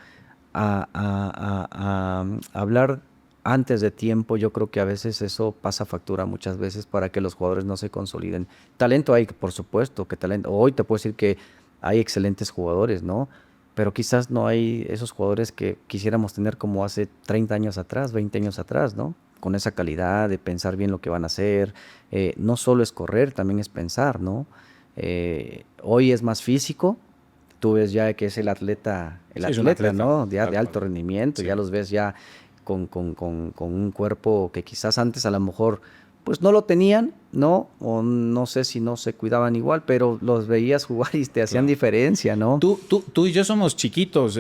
a hablar antes de tiempo, yo creo que a veces eso pasa factura muchas veces para que los jugadores no se consoliden. Talento hay, por supuesto, que talento. Hoy te puedo decir que hay excelentes jugadores, ¿no? Pero quizás no hay esos jugadores que quisiéramos tener como hace 30 años atrás, 20 años atrás, ¿no? Con esa calidad de pensar bien lo que van a hacer. No solo es correr, también es pensar, ¿no? Hoy es más físico. Tú ves ya que es el atleta, Sí, es un atleta, ¿no? De tal alto cual. rendimiento, Sí. ya los ves ya con un cuerpo que quizás antes a lo mejor pues no lo tenían, ¿no? O no sé si no se cuidaban igual, pero los veías jugar y te hacían Claro. diferencia, ¿no? Tú y yo somos chiquitos,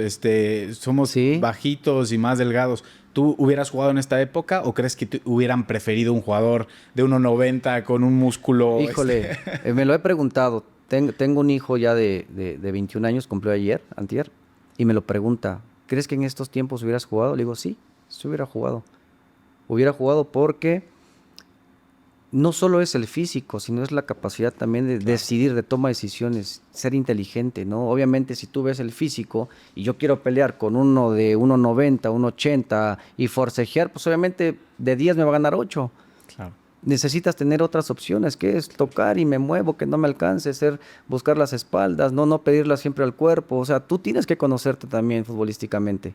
somos Sí. bajitos y más delgados. ¿Tú hubieras jugado en esta época o crees que hubieran preferido un jugador de 1,90 con un músculo? Híjole, me lo he preguntado. Tengo un hijo ya de 21 años, cumplió antier, y me lo pregunta, ¿crees que en estos tiempos hubieras jugado? Le digo, sí hubiera jugado. Hubiera jugado porque no solo es el físico, sino es la capacidad también de decidir, de toma de decisiones, ser inteligente, ¿no? Obviamente, si tú ves el físico y yo quiero pelear con uno de 1,90, 1,80 y forcejear, pues obviamente de 10 me va a ganar 8. Claro. Necesitas tener otras opciones, que es tocar y me muevo, que no me alcance, buscar las espaldas, no pedirlas siempre al cuerpo. O sea, tú tienes que conocerte también futbolísticamente.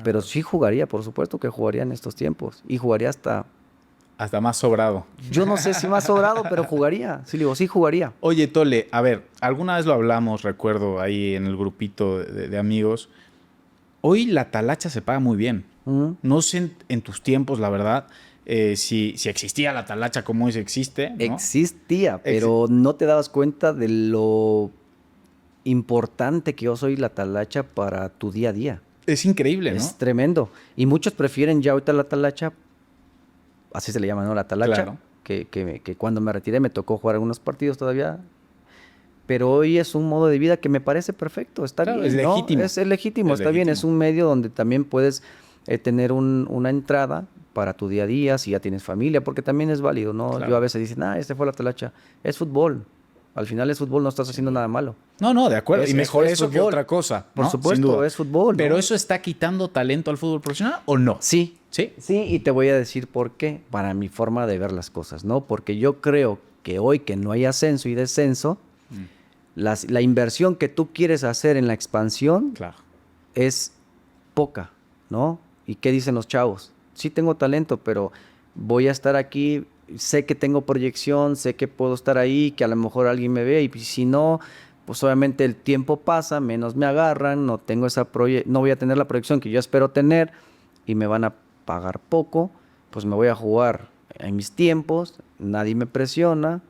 Pero sí jugaría, por supuesto que jugaría en estos tiempos. Y jugaría Hasta más sobrado. yo no sé si más sobrado, pero jugaría. Sí, digo, sí jugaría. Oye, Tole, a ver, alguna vez lo hablamos, recuerdo, ahí en el grupito de amigos. Hoy la talacha se paga muy bien. Ujú. No sé en tus tiempos, la verdad, si existía la talacha como hoy se existe, ¿no? Existía, pero no te dabas cuenta de lo importante que yo soy la talacha para tu día a día. Es increíble, ¿no? Es tremendo. Y muchos prefieren ya ahorita la talacha, así se le llama, ¿no? La talacha, Claro. que cuando me retiré me tocó jugar algunos partidos todavía. Pero hoy es un modo de vida que me parece perfecto, está Claro, bien, es ¿no? legítimo. Es legítimo, Es está bien, legítimo. es un medio donde también puedes tener una entrada para tu día a día, si ya tienes familia, porque también es válido, ¿no? Claro. Yo a veces dicen, este fue la talacha, es fútbol. Al final es fútbol, no estás haciendo nada malo. No, de acuerdo. Es- y mejor es eso que fútbol. otra cosa. Por ¿no? supuesto, Sin duda. es fútbol, ¿no? Pero ¿eso está quitando talento al fútbol profesional o no? Sí, ¿Sí? sí, y te voy a decir por qué, para mi forma de ver las cosas, ¿no? Porque yo creo que hoy que no hay ascenso y descenso, la inversión que tú quieres hacer en la expansión Claro. es poca, ¿no? ¿Y qué dicen los chavos? Sí tengo talento, pero voy a estar aquí, sé que tengo proyección, sé que puedo estar ahí, que a lo mejor alguien me ve, y si no, pues obviamente el tiempo pasa, menos me agarran, no tengo no voy a tener la proyección que yo espero tener y me van a pagar poco, pues me voy a jugar en mis tiempos, nadie me presiona,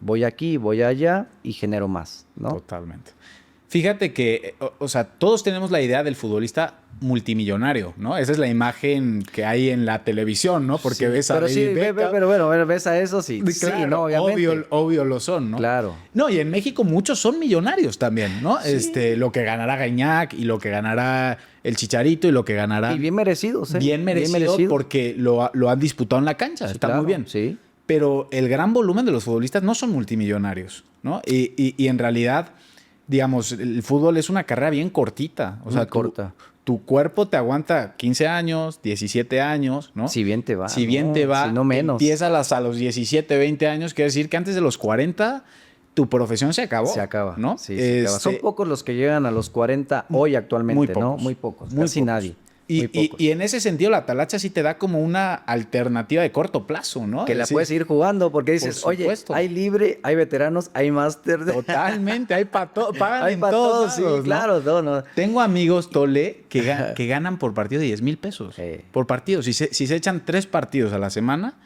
voy aquí, voy allá y genero más, ¿no? Totalmente. Fíjate que, o sea, todos tenemos la idea del futbolista multimillonario, ¿no? Esa es la imagen que hay en la televisión, ¿no? Porque Sí, ves a pero sí, David Beckham. pero bueno, ves a eso, sí. Claro, Sí, no, obviamente. obvio lo son, ¿no? Claro. No, y en México muchos son millonarios también, ¿no? Sí. Lo que ganará Gignac y lo que ganará el Chicharito y lo que ganará... Y bien merecidos, ¿eh? Bien merecido porque lo han disputado en la cancha, Sí, está claro, muy bien. sí. Pero el gran volumen de los futbolistas no son multimillonarios, ¿no? Y en realidad, digamos, el fútbol es una carrera bien cortita. O sea, Muy corta. Tu cuerpo te aguanta 15 años, 17 años, ¿no? Si bien te va. Si bien te va, si no menos. empiezas a los 17, 20 años, quiere decir que antes de los 40 tu profesión se acabó. Se acaba, ¿no? Sí, se acaba. Son pocos los que llegan a los 40 hoy actualmente, muy pocos, ¿no? Muy pocos, muy casi pocos. nadie. Muy pocos. Y en ese sentido la talacha sí te da como una alternativa de corto plazo, ¿no? Que Es la decir, puedes ir jugando porque dices, por oye, supuesto. hay libre, hay veteranos, hay máster. Totalmente, hay para todo, pagan Hay en para todos todos, sí, lados, ¿no? claro. No. Tengo amigos, Tole, que ganan por partido de 10,000 pesos. Por partido. Si se echan 3 partidos a la semana,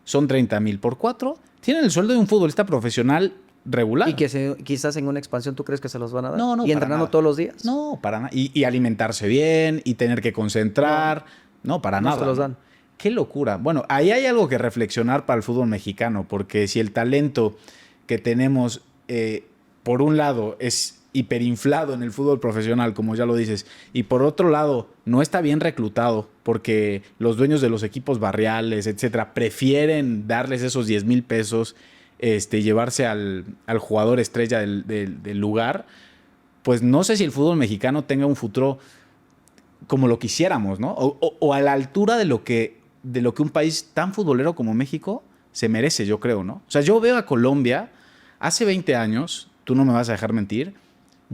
son 30,000 por 4. Tienen el sueldo de un futbolista profesional regular. Y que quizás en una expansión tú crees que se los van a dar. No, y entrenando todos los días. No, para nada. Y alimentarse bien, y tener que concentrar. No, para No nada. se los dan. Qué locura. Bueno, ahí hay algo que reflexionar para el fútbol mexicano, porque si el talento que tenemos, por un lado, es hiperinflado en el fútbol profesional, como ya lo dices, y por otro lado, no está bien reclutado, porque los dueños de los equipos barriales, etcétera, prefieren darles esos 10,000 pesos, llevarse al jugador estrella del lugar, pues no sé si el fútbol mexicano tenga un futuro como lo quisiéramos, ¿no? O a la altura de lo que un país tan futbolero como México se merece, yo creo, ¿no? O sea, yo veo a Colombia hace 20 años, tú no me vas a dejar mentir,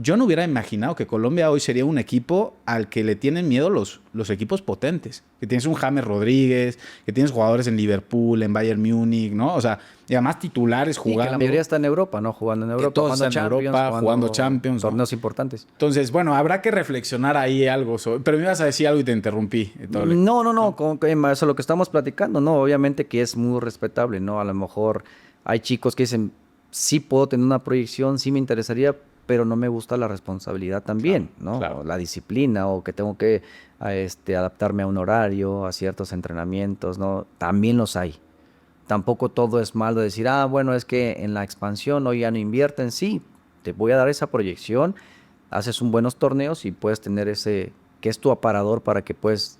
yo no hubiera imaginado que Colombia hoy sería un equipo al que le tienen miedo los equipos potentes. Que tienes un James Rodríguez, que tienes jugadores en Liverpool, en Bayern Múnich, ¿no? O sea, y además titulares jugando. Y que la mayoría está en Europa, ¿no? Jugando en Europa. Todos están en Europa, jugando Champions. Torneos importantes. Entonces, bueno, habrá que reflexionar ahí algo. Pero me ibas a decir algo y te interrumpí. No. Eso es lo que estamos platicando, ¿no? Obviamente que es muy respetable, ¿no? A lo mejor hay chicos que dicen, sí puedo tener una proyección, sí me interesaría, pero no me gusta la responsabilidad también, claro, ¿no? Claro. La disciplina, o que tengo que adaptarme a un horario, a ciertos entrenamientos, ¿no? También los hay. Tampoco todo es malo decir, bueno, es que en la expansión hoy ya no invierten. Sí, te voy a dar esa proyección, haces un buenos torneos y puedes tener ese, que es tu aparador para que puedas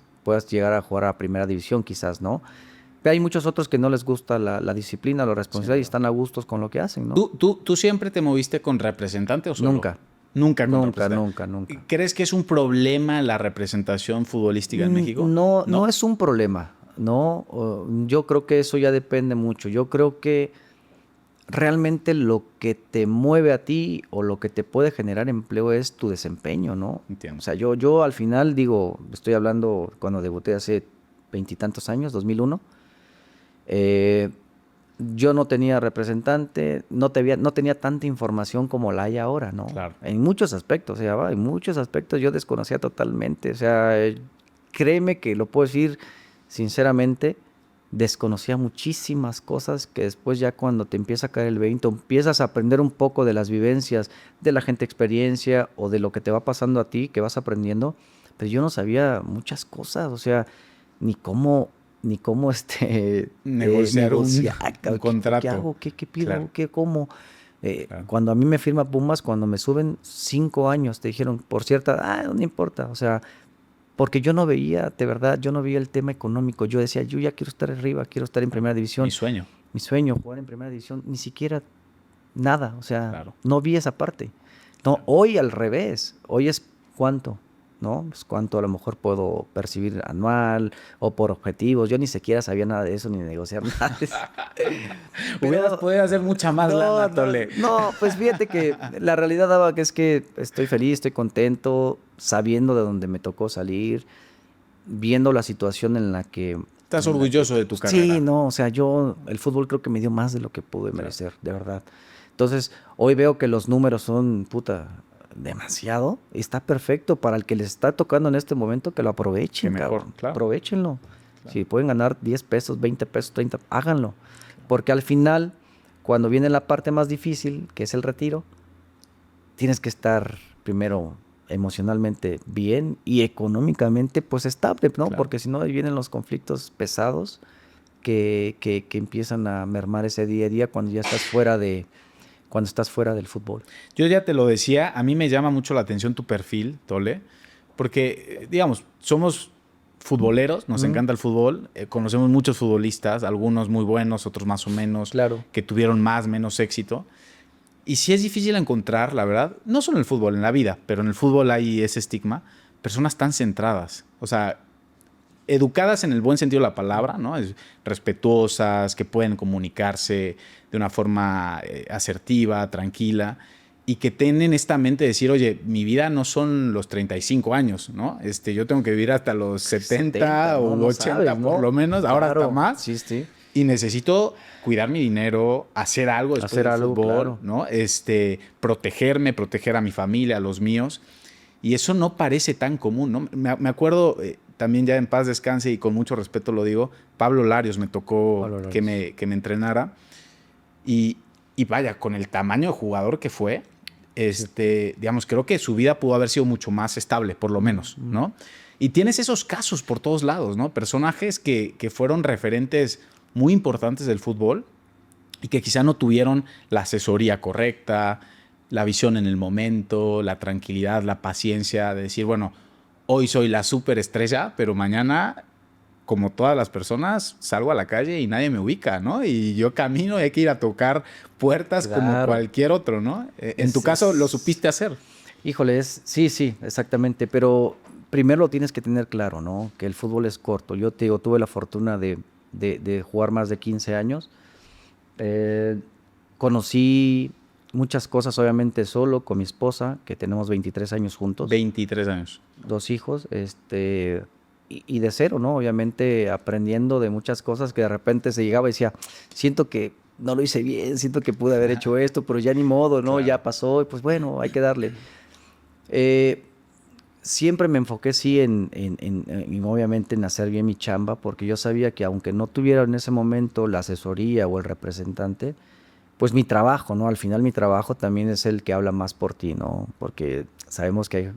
llegar a jugar a primera división quizás, ¿no? Pero hay muchos otros que no les gusta la disciplina, la responsabilidad, y están a gustos con lo que hacen, ¿no? ¿Tú siempre te moviste con representante o solo? Nunca. Nunca. ¿Crees que es un problema la representación futbolística en México? No es un problema. No, yo creo que eso ya depende mucho. Yo creo que realmente lo que te mueve a ti o lo que te puede generar empleo es tu desempeño, ¿no? Entiendo. O sea, yo al final digo, estoy hablando cuando debuté hace 20 y tantos años, 2001. Yo no tenía representante, no tenía tanta información como la hay ahora, ¿no? Claro. En muchos aspectos, o sea, en muchos aspectos yo desconocía totalmente. O sea, créeme que lo puedo decir sinceramente, desconocía muchísimas cosas que después ya cuando te empieza a caer el 20, empiezas a aprender un poco de las vivencias de la gente, experiencia o de lo que te va pasando a ti, que vas aprendiendo, pero yo no sabía muchas cosas, o sea, ni cómo negociar un contrato. ¿Qué hago? ¿Qué pido? Claro. ¿Cómo? Claro. Cuando a mí me firma Pumas, cuando me suben 5 años, te dijeron, por cierta, no importa, o sea, porque yo no veía, de verdad, yo no veía el tema económico. Yo decía, yo ya quiero estar arriba, quiero estar en primera división. Mi sueño, jugar en primera división, ni siquiera nada, o sea, claro. No vi esa parte. No, claro. Hoy al revés, hoy es cuánto, ¿no? Pues cuánto a lo mejor puedo percibir anual o por objetivos. Yo ni siquiera sabía nada de eso, ni negociar nada de eso. Hubieras podido hacer mucha más lana, Tole. No, pues fíjate que la realidad daba que es que estoy feliz, estoy contento, sabiendo de dónde me tocó salir, viendo la situación en la que... Estás orgulloso de tu carrera. Sí, no, o sea, el fútbol creo que me dio más de lo que pude merecer, de verdad. Entonces, hoy veo que los números son, demasiado. Está perfecto para el que les está tocando en este momento, que lo aprovechen, mejor, claro. Aprovechenlo. Claro. Si pueden ganar 10 pesos, 20 pesos, 30, háganlo. Porque al final, cuando viene la parte más difícil, que es el retiro, tienes que estar primero emocionalmente bien y económicamente pues estable, ¿no? Claro. Porque si no ahí vienen los conflictos pesados que empiezan a mermar ese día a día cuando ya estás cuando estás fuera del fútbol. Yo ya te lo decía, a mí me llama mucho la atención tu perfil, Tole, porque, digamos, somos futboleros, nos encanta el fútbol, conocemos muchos futbolistas, algunos muy buenos, otros más o menos, Claro. que tuvieron más, menos éxito. Y sí es difícil encontrar, la verdad, no solo en el fútbol, en la vida, pero en el fútbol hay ese estigma, personas tan centradas, o sea, educadas en el buen sentido de la palabra, ¿no? Respetuosas, que pueden comunicarse de una forma asertiva, tranquila, y que tienen esta mente de decir, oye, mi vida no son los 35 años, ¿no? Yo tengo que vivir hasta los 70 ¿no? o No 80 sabes, ¿no? por lo menos, ahora Claro. hasta más. Sí, sí. Y necesito cuidar mi dinero, hacer algo después Hacer del algo, fútbol, claro. ¿no? Protegerme, proteger a mi familia, a los míos. Y eso no parece tan común, ¿no? Me acuerdo, también ya en paz descanse y con mucho respeto lo digo, Pablo Larios me tocó Pablo Larios. que me entrenara. Y vaya, con el tamaño de jugador que fue, digamos, creo que su vida pudo haber sido mucho más estable, por lo menos, ¿no? Y tienes esos casos por todos lados, ¿no? Personajes que fueron referentes muy importantes del fútbol y que quizá no tuvieron la asesoría correcta, la visión en el momento, la tranquilidad, la paciencia de decir, bueno, hoy soy la superestrella, pero mañana, como todas las personas, salgo a la calle y nadie me ubica, ¿no? Y yo camino y hay que ir a tocar puertas como Claro. cualquier otro, ¿no? En tu caso, lo supiste hacer. Híjole, sí, exactamente, pero primero lo tienes que tener claro, ¿no? Que el fútbol es corto. Yo te digo, tuve la fortuna de jugar más de 15 años. Conocí muchas cosas, obviamente, solo con mi esposa, que tenemos 23 años juntos. 23 años. 2 hijos, y de cero, ¿no? Obviamente aprendiendo de muchas cosas que de repente se llegaba y decía, siento que no lo hice bien, siento que pude haber hecho esto, pero ya ni modo, ¿no? Claro. Ya pasó, y pues bueno, hay que darle. Siempre me enfoqué, sí, en obviamente en hacer bien mi chamba, porque yo sabía que aunque no tuviera en ese momento la asesoría o el representante, pues mi trabajo, ¿no? Al final mi trabajo también es el que habla más por ti, ¿no? Porque sabemos que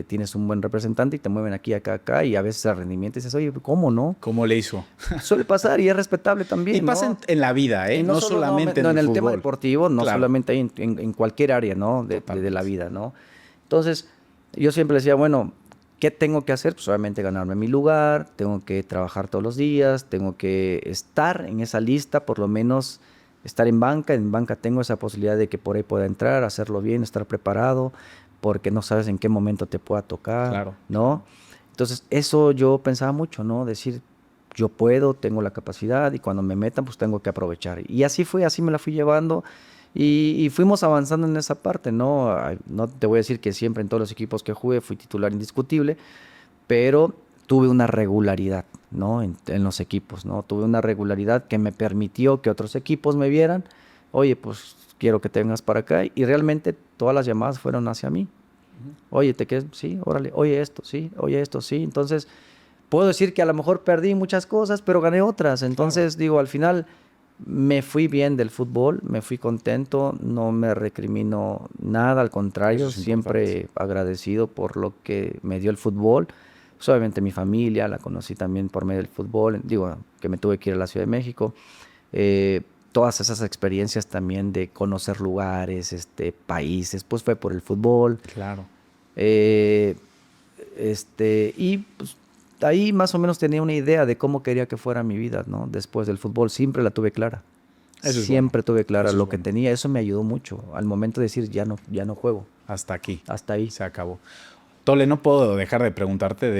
tienes un buen representante y te mueven aquí, acá, acá, y a veces el rendimiento dices, oye, ¿cómo no? ¿Cómo le hizo? Suele pasar y es respetable también, Y pasa ¿no? en la vida, ¿eh? Y No solo- solamente no, en el el tema fútbol. deportivo, no Claro. solamente ahí, en cualquier área, ¿no? De la vida, ¿no? Entonces, yo siempre decía, bueno, ¿qué tengo que hacer? Pues obviamente ganarme mi lugar, tengo que trabajar todos los días, tengo que estar en esa lista, por lo menos estar en banca tengo esa posibilidad de que por ahí pueda entrar, hacerlo bien, estar preparado, porque no sabes en qué momento te pueda tocar, Claro. ¿no? Entonces, eso yo pensaba mucho, ¿no? Decir, yo puedo, tengo la capacidad y cuando me metan, pues tengo que aprovechar. Y así fue, así me la fui llevando y fuimos avanzando en esa parte, ¿no? No te voy a decir que siempre en todos los equipos que jugué fui titular indiscutible, pero tuve una regularidad, ¿no? En los equipos, ¿no? Tuve una regularidad que me permitió que otros equipos me vieran, oye, pues quiero que te vengas para acá, y realmente todas las llamadas fueron hacia mí. Oye, ¿te quedas? Sí, órale, oye esto, sí. Entonces, puedo decir que a lo mejor perdí muchas cosas, pero gané otras. Entonces, digo, al final me fui bien del fútbol, me fui contento, no me recrimino nada, al contrario, Eso es siempre agradecido por lo que me dio el fútbol. Pues, obviamente mi familia la conocí también por medio del fútbol, digo, que me tuve que ir a la Ciudad de México. Todas esas experiencias también de conocer lugares, países, pues fue por el fútbol. Claro. Y pues ahí más o menos tenía una idea de cómo quería que fuera mi vida, ¿no? Después del fútbol, siempre la tuve clara. Eso es Siempre bueno. tuve clara Eso es lo que bueno. tenía, eso me ayudó mucho al momento de decir, ya no juego, Hasta aquí. hasta ahí. Se acabó. Tole, no puedo dejar de preguntarte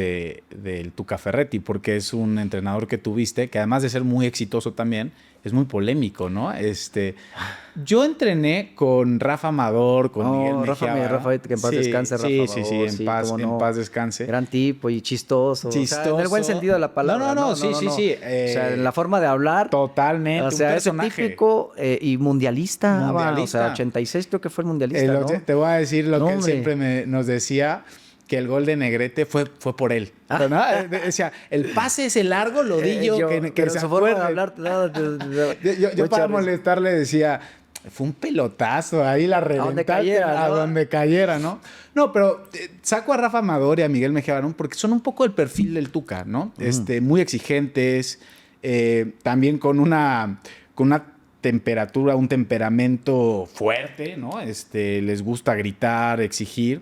del Tuca Ferretti, porque es un entrenador que tuviste, que además de ser muy exitoso también, es muy polémico, ¿no? Yo entrené con Rafa Amador, con Miguel Mejía. Rafa, que en paz descanse, Rafa Sí, Amador, en cómo no. paz descanse. Gran tipo y chistoso. Chistoso. O sea, en el buen sentido de la palabra. No, sí. O sea, en la forma de hablar. Totalmente. O sea, un ese personaje. típico y mundialista. Mundialista. O sea, 86 creo que fue el mundialista, ¿no? Te voy a decir lo No, que él hombre. siempre nos decía, que el gol de Negrete fue por él. Ah. ¿No? Decía, el pase ese largo lo di yo, que pero se su forma de acuerde. hablar, Yo para molestarle decía, Fue un pelotazo, ahí la reventaste donde cayera, a ¿no? donde cayera, ¿no? No, pero saco a Rafa Amador y a Miguel Mejía Barón porque son un poco el perfil del Tuca, ¿no? Muy exigentes, también con una temperatura, un temperamento fuerte, ¿no? Les gusta gritar, exigir.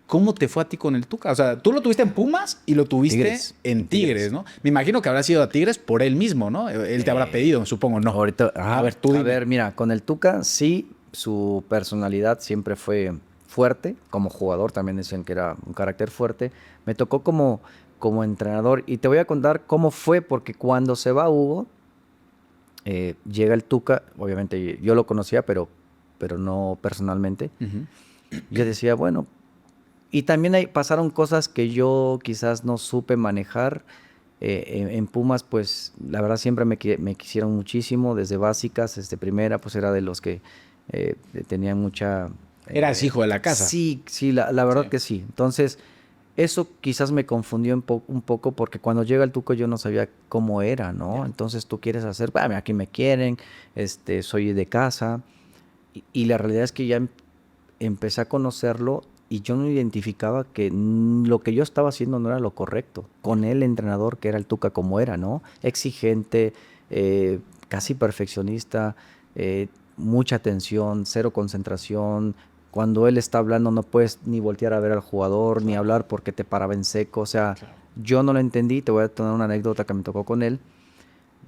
¿Cómo te fue a ti con el Tuca? O sea, tú lo tuviste en Pumas y lo tuviste Tigres. en Tigres, ¿no? Me imagino que habrás ido a Tigres por él mismo, ¿no? Él te habrá pedido, supongo, ¿no? Ahorita, A ver, tú dime. mira, con el Tuca sí, su personalidad siempre fue fuerte. Como jugador también decían que era un carácter fuerte. Me tocó como entrenador y te voy a contar cómo fue, porque cuando se va Hugo, llega el Tuca, obviamente yo lo conocía, pero no personalmente. Yo decía, bueno, y también pasaron cosas que yo quizás no supe manejar. En Pumas, pues la verdad siempre me quisieron muchísimo, desde básicas, desde primera, pues era de los que tenían mucha... Eras hijo de la casa. Sí, sí, la verdad Sí. que sí. Entonces, eso quizás me confundió un poco, porque cuando llega el Tuco yo no sabía cómo era, ¿no? Ya. Entonces tú quieres hacer, "Ah, aquí me quieren, soy de casa", y la realidad es que ya empecé a conocerlo y yo no identificaba que lo que yo estaba haciendo no era lo correcto. Con el entrenador, que era el Tuca, como era, ¿no? Exigente, casi perfeccionista, mucha atención, cero concentración. Cuando él está hablando no puedes ni voltear a ver al jugador, ni hablar porque te paraba en seco. O sea, Claro. yo no lo entendí. Te voy a tener una anécdota que me tocó con él.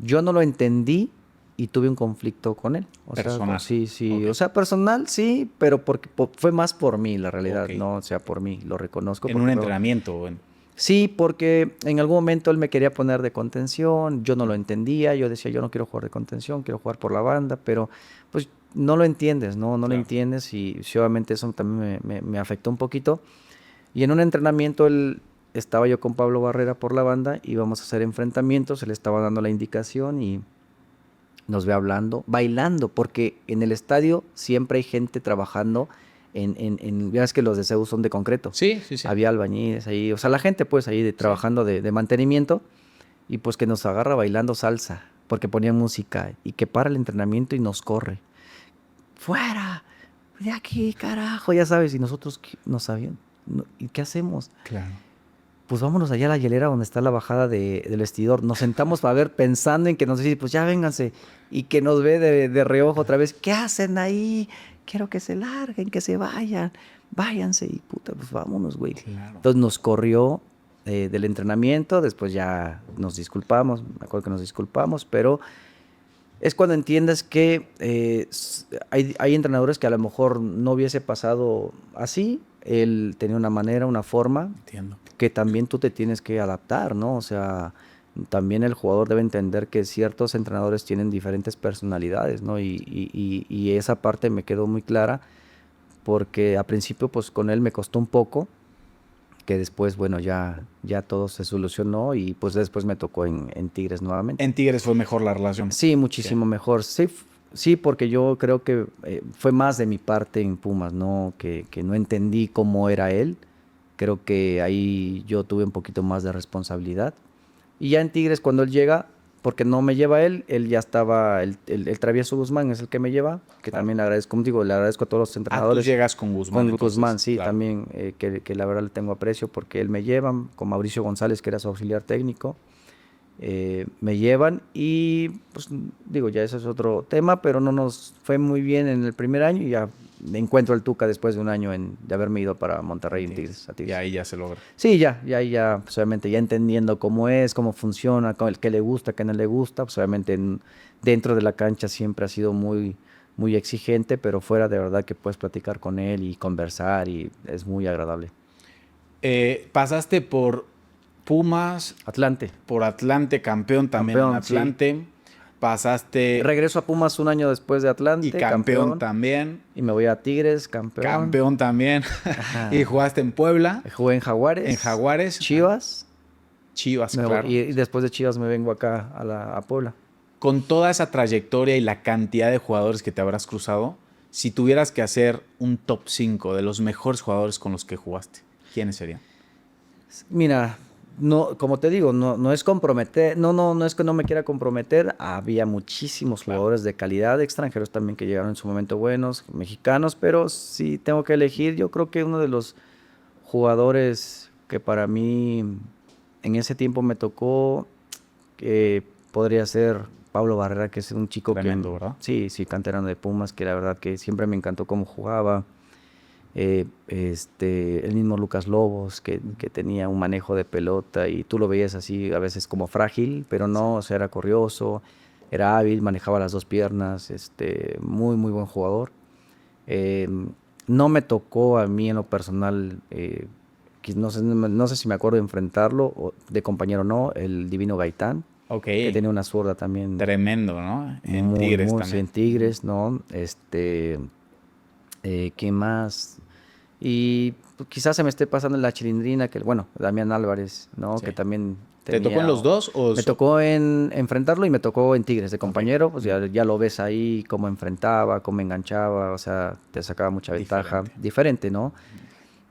Yo no lo entendí y tuve un conflicto con él. O Personal. sea, sí, sí. Ok. O sea, personal, sí, pero porque fue más por mí, la realidad. Ok. No, o sea, por mí, lo reconozco. En porque un fue- entrenamiento. Sí, porque en algún momento él me quería poner de contención, yo no lo entendía, yo decía, yo no quiero jugar de contención, quiero jugar por la banda, pero pues no lo entiendes, ¿no? No lo Claro. entiendes, y sí, obviamente eso también me afectó un poquito. Y en un entrenamiento estaba yo con Pablo Barrera por la banda, íbamos a hacer enfrentamientos, él estaba dando la indicación y nos ve hablando, bailando, porque en el estadio siempre hay gente trabajando ya ves que los de Zeus son de concreto. Sí, sí, sí. Había albañiles ahí, o sea, la gente pues ahí trabajando de mantenimiento, y pues que nos agarra bailando salsa, porque ponía música, y que para el entrenamiento y nos corre. ¡Fuera! De aquí, carajo, ya sabes, y nosotros no sabían. ¿Y qué hacemos? Claro. Pues vámonos allá a la hielera donde está la bajada del vestidor. Nos sentamos para ver, pensando en que nos dice, pues ya vénganse. Y que nos ve de reojo otra vez. ¿Qué hacen ahí? Quiero que se larguen, que se vayan. Váyanse. Y puta, pues vámonos, güey. Claro. Entonces nos corrió del entrenamiento. Después ya nos disculpamos. Me acuerdo que nos disculpamos, pero es cuando entiendes que hay entrenadores que a lo mejor no hubiese pasado así. Él tenía una manera, una forma Entiendo. que también tú te tienes que adaptar, ¿no? O sea, también el jugador debe entender que ciertos entrenadores tienen diferentes personalidades, ¿no? Y esa parte me quedó muy clara, porque a principio pues con él me costó un poco, que después, bueno, ya todo se solucionó, y pues después me tocó en Tigres nuevamente. En Tigres fue mejor la relación. Sí, muchísimo mejor. Sí, sí, porque yo creo que fue más de mi parte en Pumas, ¿no? Que no entendí cómo era él. Creo que ahí yo tuve un poquito más de responsabilidad. Y ya en Tigres, cuando él llega, porque no me lleva él ya estaba, el Travieso Guzmán es el que me lleva, que Claro. también le agradezco, como digo, le agradezco a todos los Ah, tú entrenadores. llegas con Guzmán. Con entonces, Guzmán, sí, claro. también, que la verdad le tengo aprecio, porque él me lleva, con Mauricio González, que era su auxiliar técnico. Me llevan y, pues, digo, ya ese es otro tema, pero no nos fue muy bien en el primer año, y ya me encuentro al Tuca después de un año de haberme ido para Monterrey en Tigres, a Y Tigres. ahí ya se logra. Sí, ya, pues, obviamente ya entendiendo cómo es, cómo funciona, qué le gusta, qué no le gusta, pues obviamente dentro de la cancha siempre ha sido muy, muy exigente, pero fuera de verdad que puedes platicar con él y conversar, y es muy agradable. Pasaste por Pumas, Atlante. por Atlante, campeón también Campeón, en Atlante. Pasaste Regreso a Pumas un año después de Atlante, y campeón también. y me voy a Tigres, campeón. Campeón también. Ajá. Y jugaste en Puebla, Jugué en Jaguares. en Jaguares. Chivas. Chivas, Me voy- claro. y después de Chivas me vengo acá a Puebla. Con toda esa trayectoria y la cantidad de jugadores que te habrás cruzado, si tuvieras que hacer un top 5 de los mejores jugadores con los que jugaste, ¿quiénes serían? Mira, no, como te digo, no es comprometer, no es que no me quiera comprometer. Había muchísimos jugadores de calidad, extranjeros también que llegaron en su momento buenos, mexicanos, pero si tengo que elegir, yo creo que uno de los jugadores que para mí en ese tiempo me tocó, que podría ser Pablo Barrera, que es un chico Tremendo, ¿verdad? sí, canterano de Pumas, que la verdad que siempre me encantó cómo jugaba. El mismo Lucas Lobos, que tenía un manejo de pelota y tú lo veías así a veces como frágil, pero no, o sea, era corrioso, era hábil, manejaba las dos piernas, muy, muy buen jugador. Eh, no me tocó a mí en lo personal, no sé si me acuerdo de enfrentarlo, o de compañero o no, el Divino Gaitán, Ok. que tenía una zurda también Tremendo, ¿no? En muy, Tigres muy, sí, también. en Tigres, ¿no? ¿Qué más? Y pues, quizás se me esté pasando en la Chilindrina, que bueno, Damián Álvarez, ¿no? Sí. Que también ¿Te tocó en tenía... los dos o Me tocó en enfrentarlo y me tocó en Tigres de Ok. compañero, pues ya lo ves ahí, cómo enfrentaba, cómo enganchaba, o sea, te sacaba mucha ventaja, diferente, ¿no?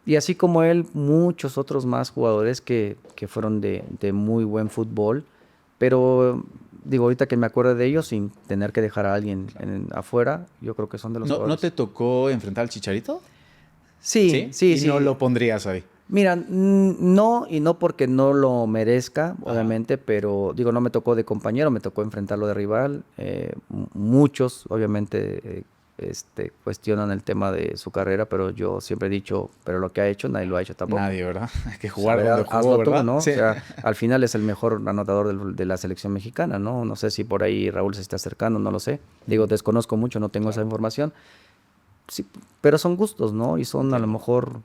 Y así como él, muchos otros más jugadores que fueron de muy buen fútbol, pero digo, ahorita que me acuerdo de ellos, sin tener que dejar a alguien afuera, yo creo que son de los ¿No jugadores. te tocó enfrentar al Chicharito? Sí, Sí. sí, Y no sí. lo pondrías ahí. Mira, no, y no porque no lo merezca, Ajá. obviamente, pero digo, no me tocó de compañero, me tocó enfrentarlo de rival. Muchos, obviamente, cuestionan el tema de su carrera, pero yo siempre he dicho, pero lo que ha hecho, nadie lo ha hecho tampoco. Nadie, ¿verdad? Hay que Pues, a jugar ver, donde jugó, hazlo tú, ¿verdad? ¿no? O Sí. sea, al final es el mejor anotador de la selección mexicana, ¿no? No sé si por ahí Raúl se está acercando, no lo sé. Digo, desconozco mucho, no tengo esa Claro. información. Sí, pero son gustos, ¿no? Y son a lo Entiendo. mejor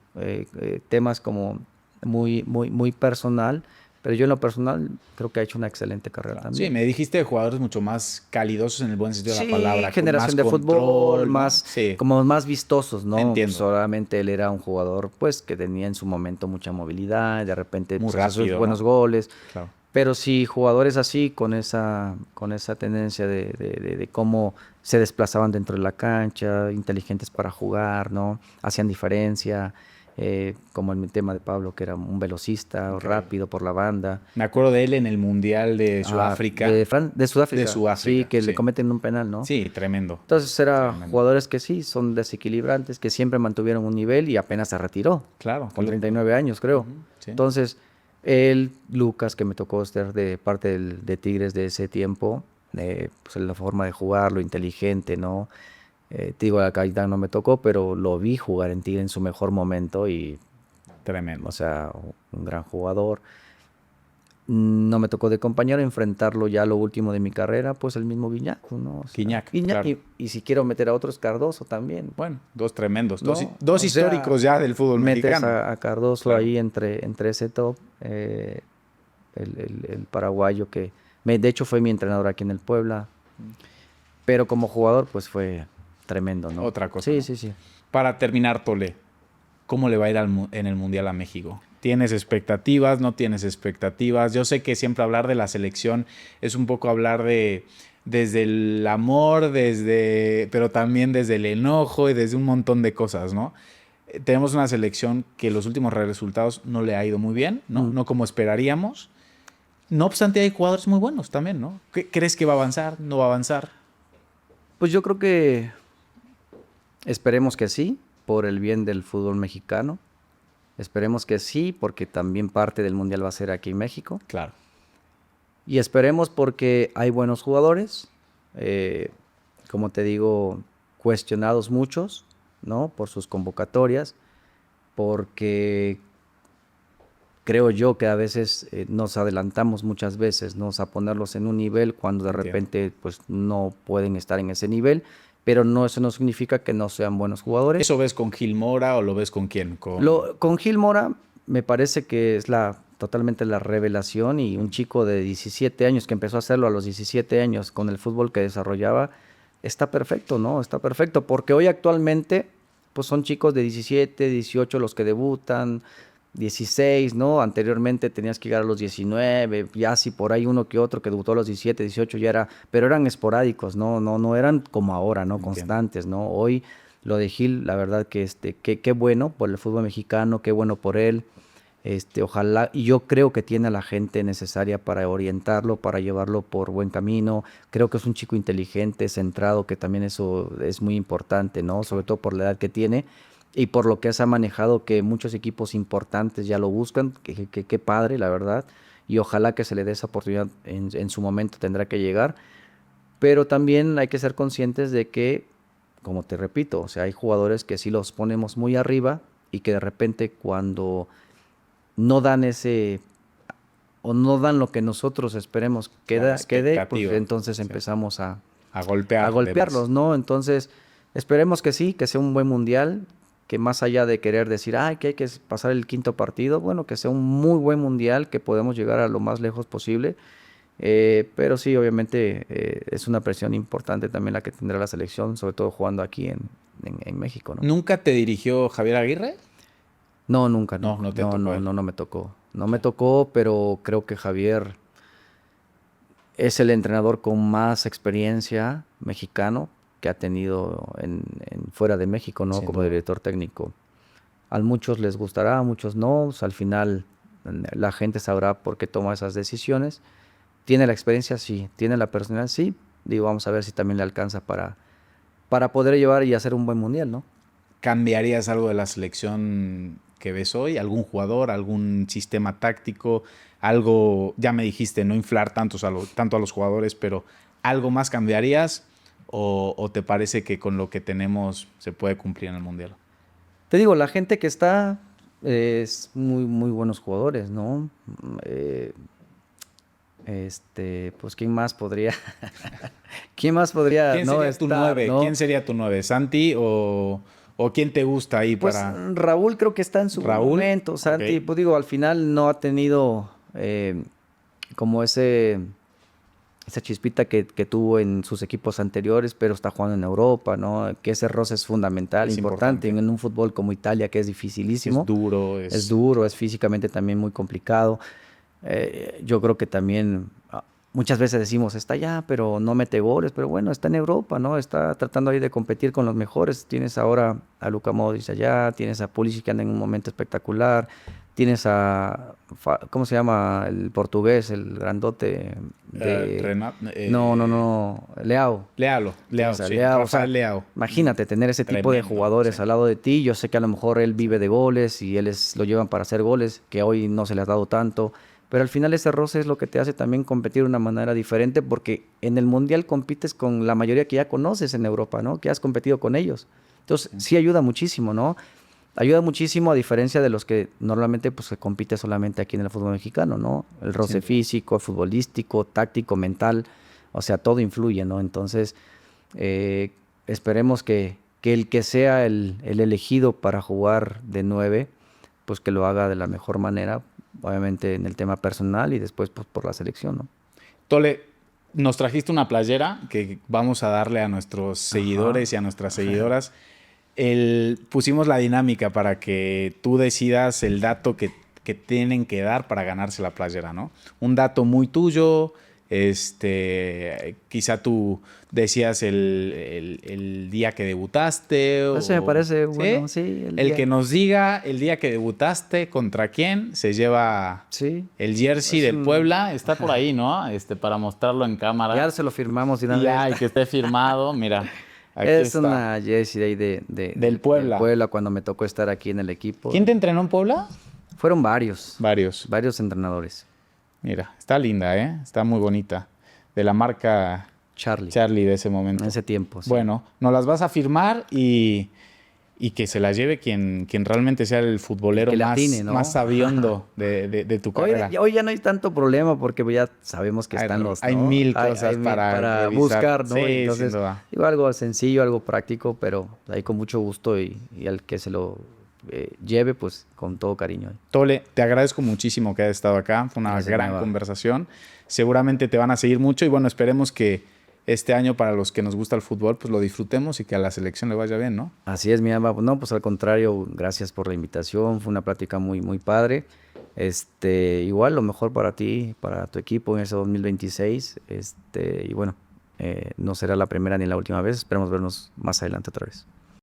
temas como muy, muy, muy personal, pero yo en lo personal creo que ha hecho una excelente carrera Claro. Sí, también. me dijiste de jugadores mucho más calidosos en el buen sentido de la Sí, palabra, con más generación de fútbol, control, ¿no? más, Sí, como más vistosos, ¿no? entiendo. Solamente él era un jugador, pues, que tenía en su momento mucha movilidad, de repente, Muy pues, hacía sus rápido, ¿no? buenos goles. Claro. Pero sí, jugadores así, con esa tendencia de cómo se desplazaban dentro de la cancha, inteligentes para jugar, ¿no? Hacían diferencia, como en el tema de Pablo, que era un velocista, Increíble. rápido por la banda. Me acuerdo de él en el Mundial de Ah, Sudáfrica. de De Sudáfrica, sí, Sudáfrica, que le sí. cometen un penal, ¿no? Sí, tremendo. Entonces eran Tremendo. jugadores que sí, son desequilibrantes, que siempre mantuvieron un nivel y apenas se retiró, Claro, qué con locura. 39 años, creo. Ujú, sí. Entonces, él, Lucas, que me tocó ser de parte de Tigres de ese tiempo, pues la forma de jugar, lo inteligente, ¿no? Te digo, a Gaitán no me tocó, pero lo vi jugar en Tigres en su mejor momento y, Tremendo. o sea, un gran jugador. No me tocó de compañero enfrentarlo ya lo último de mi carrera, pues el mismo Guiñac, ¿no? O sea, Guiñac, claro. y si quiero meter a otros, Cardoso también, Bueno, dos tremendos. Dos, ¿no? dos O sea, históricos ya del fútbol metes mexicano. a Cardoso Claro. ahí entre ese top, el paraguayo de hecho fue mi entrenador aquí en el Puebla, pero como jugador pues fue tremendo, ¿no? Otra cosa, Sí, ¿no? sí, sí. Para terminar, Tole, ¿cómo le va a ir en el Mundial a México? ¿Tienes expectativas? ¿No tienes expectativas? Yo sé que siempre hablar de la selección es un poco hablar desde el amor, pero también desde el enojo y desde un montón de cosas, ¿no? Tenemos una selección que los últimos resultados no le ha ido muy bien, ¿no? Mm. No como esperaríamos. No obstante, hay jugadores muy buenos también, ¿no? ¿Crees que va a avanzar? ¿No va a avanzar? Pues yo creo que esperemos que sí, por el bien del fútbol mexicano. Esperemos que sí, porque también parte del Mundial va a ser aquí en México. Claro. Y esperemos porque hay buenos jugadores, como te digo, cuestionados muchos, ¿no? Por sus convocatorias, porque creo yo que a veces nos adelantamos muchas veces, ¿no? A ponerlos en un nivel cuando de Entiendo. repente pues no pueden estar en ese nivel, pero no, eso no significa que no sean buenos jugadores. ¿Eso ves con Gil Mora o lo ves con quién? Con Gil Mora me parece que es totalmente la revelación y un chico de 17 años que empezó a hacerlo a los 17 años con el fútbol que desarrollaba, está perfecto, ¿no? Está perfecto, porque hoy actualmente pues son chicos de 17, 18 los que debutan, 16, ¿no? Anteriormente tenías que llegar a los 19, ya si por ahí uno que otro que debutó a los 17, 18 ya era, pero eran esporádicos, no eran como ahora, ¿no? Entiendo. Constantes, ¿no? Hoy lo de Gil, la verdad que qué bueno por el fútbol mexicano, qué bueno por él. Ojalá, y yo creo que tiene a la gente necesaria para orientarlo, para llevarlo por buen camino. Creo que es un chico inteligente, centrado, que también eso es muy importante, ¿no? Sobre todo por la edad que tiene y por lo que se ha manejado, que muchos equipos importantes ya lo buscan. Qué padre, la verdad. Y ojalá que se le dé esa oportunidad en su momento, tendrá que llegar. Pero también hay que ser conscientes de que, como te repito, o sea, hay jugadores que sí los ponemos muy arriba y que de repente cuando no dan ese o no dan lo que nosotros esperemos La quede, pues expectativa. entonces Sí. empezamos a A golpearlos, ¿no? Entonces, esperemos que sí, que sea un buen mundial, que más allá de querer decir, ay, que hay que pasar el quinto partido, bueno, que sea un muy buen mundial, que podemos llegar a lo más lejos posible. Pero sí, obviamente es una presión importante también la que tendrá la selección, sobre todo jugando aquí en México, ¿no? ¿Nunca te dirigió Javier Aguirre? No, nunca, No, no. no te No, tocó no, él. no, no me tocó. No me tocó, pero creo que Javier es el entrenador con más experiencia mexicano que ha tenido fuera de México, ¿no? Sin Como duda. director técnico. A muchos les gustará, a muchos no. Pues, al final la gente sabrá por qué toma esas decisiones. ¿Tiene la experiencia? Sí. ¿Tiene la personalidad? Sí. Digo, vamos a ver si también le alcanza para poder llevar y hacer un buen mundial, ¿no? ¿Cambiarías algo de la selección que ves hoy? ¿Algún jugador, algún sistema táctico? Algo, ya me dijiste, no inflar tanto a los jugadores, pero ¿algo más cambiarías? ¿O te parece que con lo que tenemos se puede cumplir en el Mundial? Te digo, la gente que está es muy, muy buenos jugadores, ¿no? Pues ¿quién más podría, quién más podría ¿Quién no sería tu estar, 9? ¿no? ¿Quién sería tu 9? ¿Santi o quién te gusta ahí Pues para Raúl creo que está en su buen Raúl? momento, Ok, Santi, pues digo, al final no ha tenido como esa chispita que tuvo en sus equipos anteriores, pero está jugando en Europa, ¿no? Que ese roce es fundamental, es importante, importante. en un fútbol como Italia, que es Es dificilísimo, duro, es duro, es físicamente también muy complicado. Yo creo que también muchas veces decimos, está allá, pero no mete goles, pero bueno, está en Europa, ¿no? Está tratando ahí de competir con los mejores. Tienes ahora a Luka Modric allá, tienes a Pulisic que anda en un momento espectacular, tienes ¿cómo se llama? El portugués, el grandote de... No, no, no, Leao. Leao, Tienes a sí, Leao, o sea, Rafael Leao. imagínate tener ese tipo de Tremendo, jugadores sí. al lado de ti. Yo sé que a lo mejor él vive de goles y lo llevan para hacer goles, que hoy no se le ha dado tanto. Pero al final ese roce es lo que te hace también competir de una manera diferente, porque en el Mundial compites con la mayoría que ya conoces en Europa, ¿no? Que has competido con ellos. Entonces, sí ayuda muchísimo, ¿no? Ayuda muchísimo a diferencia de los que normalmente pues se compite solamente aquí en el fútbol mexicano, ¿no? El roce Sin duda. físico, futbolístico, táctico, mental, o sea, todo influye, ¿no? Entonces, eh, esperemos que el que sea el elegido para jugar de 9, pues que lo haga de la mejor manera, obviamente en el tema personal y después pues, por la selección, ¿no? Tole, nos trajiste una playera que vamos a darle a nuestros seguidores y a nuestras seguidoras. Pusimos la dinámica para que tú decidas el dato que tienen que dar para ganarse la playera, ¿no? Un dato muy tuyo, quizá tú decías el día que debutaste. Ese me parece bueno, ¿sí? sí. El que nos diga el día que debutaste, contra quién, se lleva Sí. el jersey Es del un- Puebla. Está por ahí, ¿no? Para mostrarlo en cámara. Ya se lo firmamos de una Ya, vez. y que esté firmado, mira. Aquí Es está. una jersey de ahí Del Puebla. Puebla cuando me tocó estar aquí en el equipo. ¿Quién te entrenó en Puebla? Fueron varios, Varios. varios entrenadores. Mira, está linda, ¿eh? Está muy bonita. De la marca Charlie, Charlie de ese momento. en ese tiempo. Sí. Bueno, nos las vas a firmar y que se las lleve quien realmente sea el futbolero Que le más, atine, ¿no? más sabiondo de tu Hoy, carrera. hoy ya no hay tanto problema porque ya sabemos que están Hay ¿no? mil cosas para revisar. buscar, ¿no? Sí, Entonces, sin duda. digo, algo sencillo, algo práctico, pero ahí con mucho gusto y al que se lo lleve, pues con todo cariño. Tole, te agradezco muchísimo que hayas estado acá. Fue una Gracias, gran Nava. conversación. Seguramente te van a seguir mucho y bueno, esperemos que este año para los que nos gusta el fútbol, pues lo disfrutemos y que a la selección le vaya bien, ¿no? Así es, mi ama. No, pues al contrario, gracias por la invitación. Fue una plática muy, muy padre. Igual lo mejor para ti, para tu equipo en ese 2026. Y bueno, no será la primera ni la última vez. Esperemos vernos más adelante otra vez.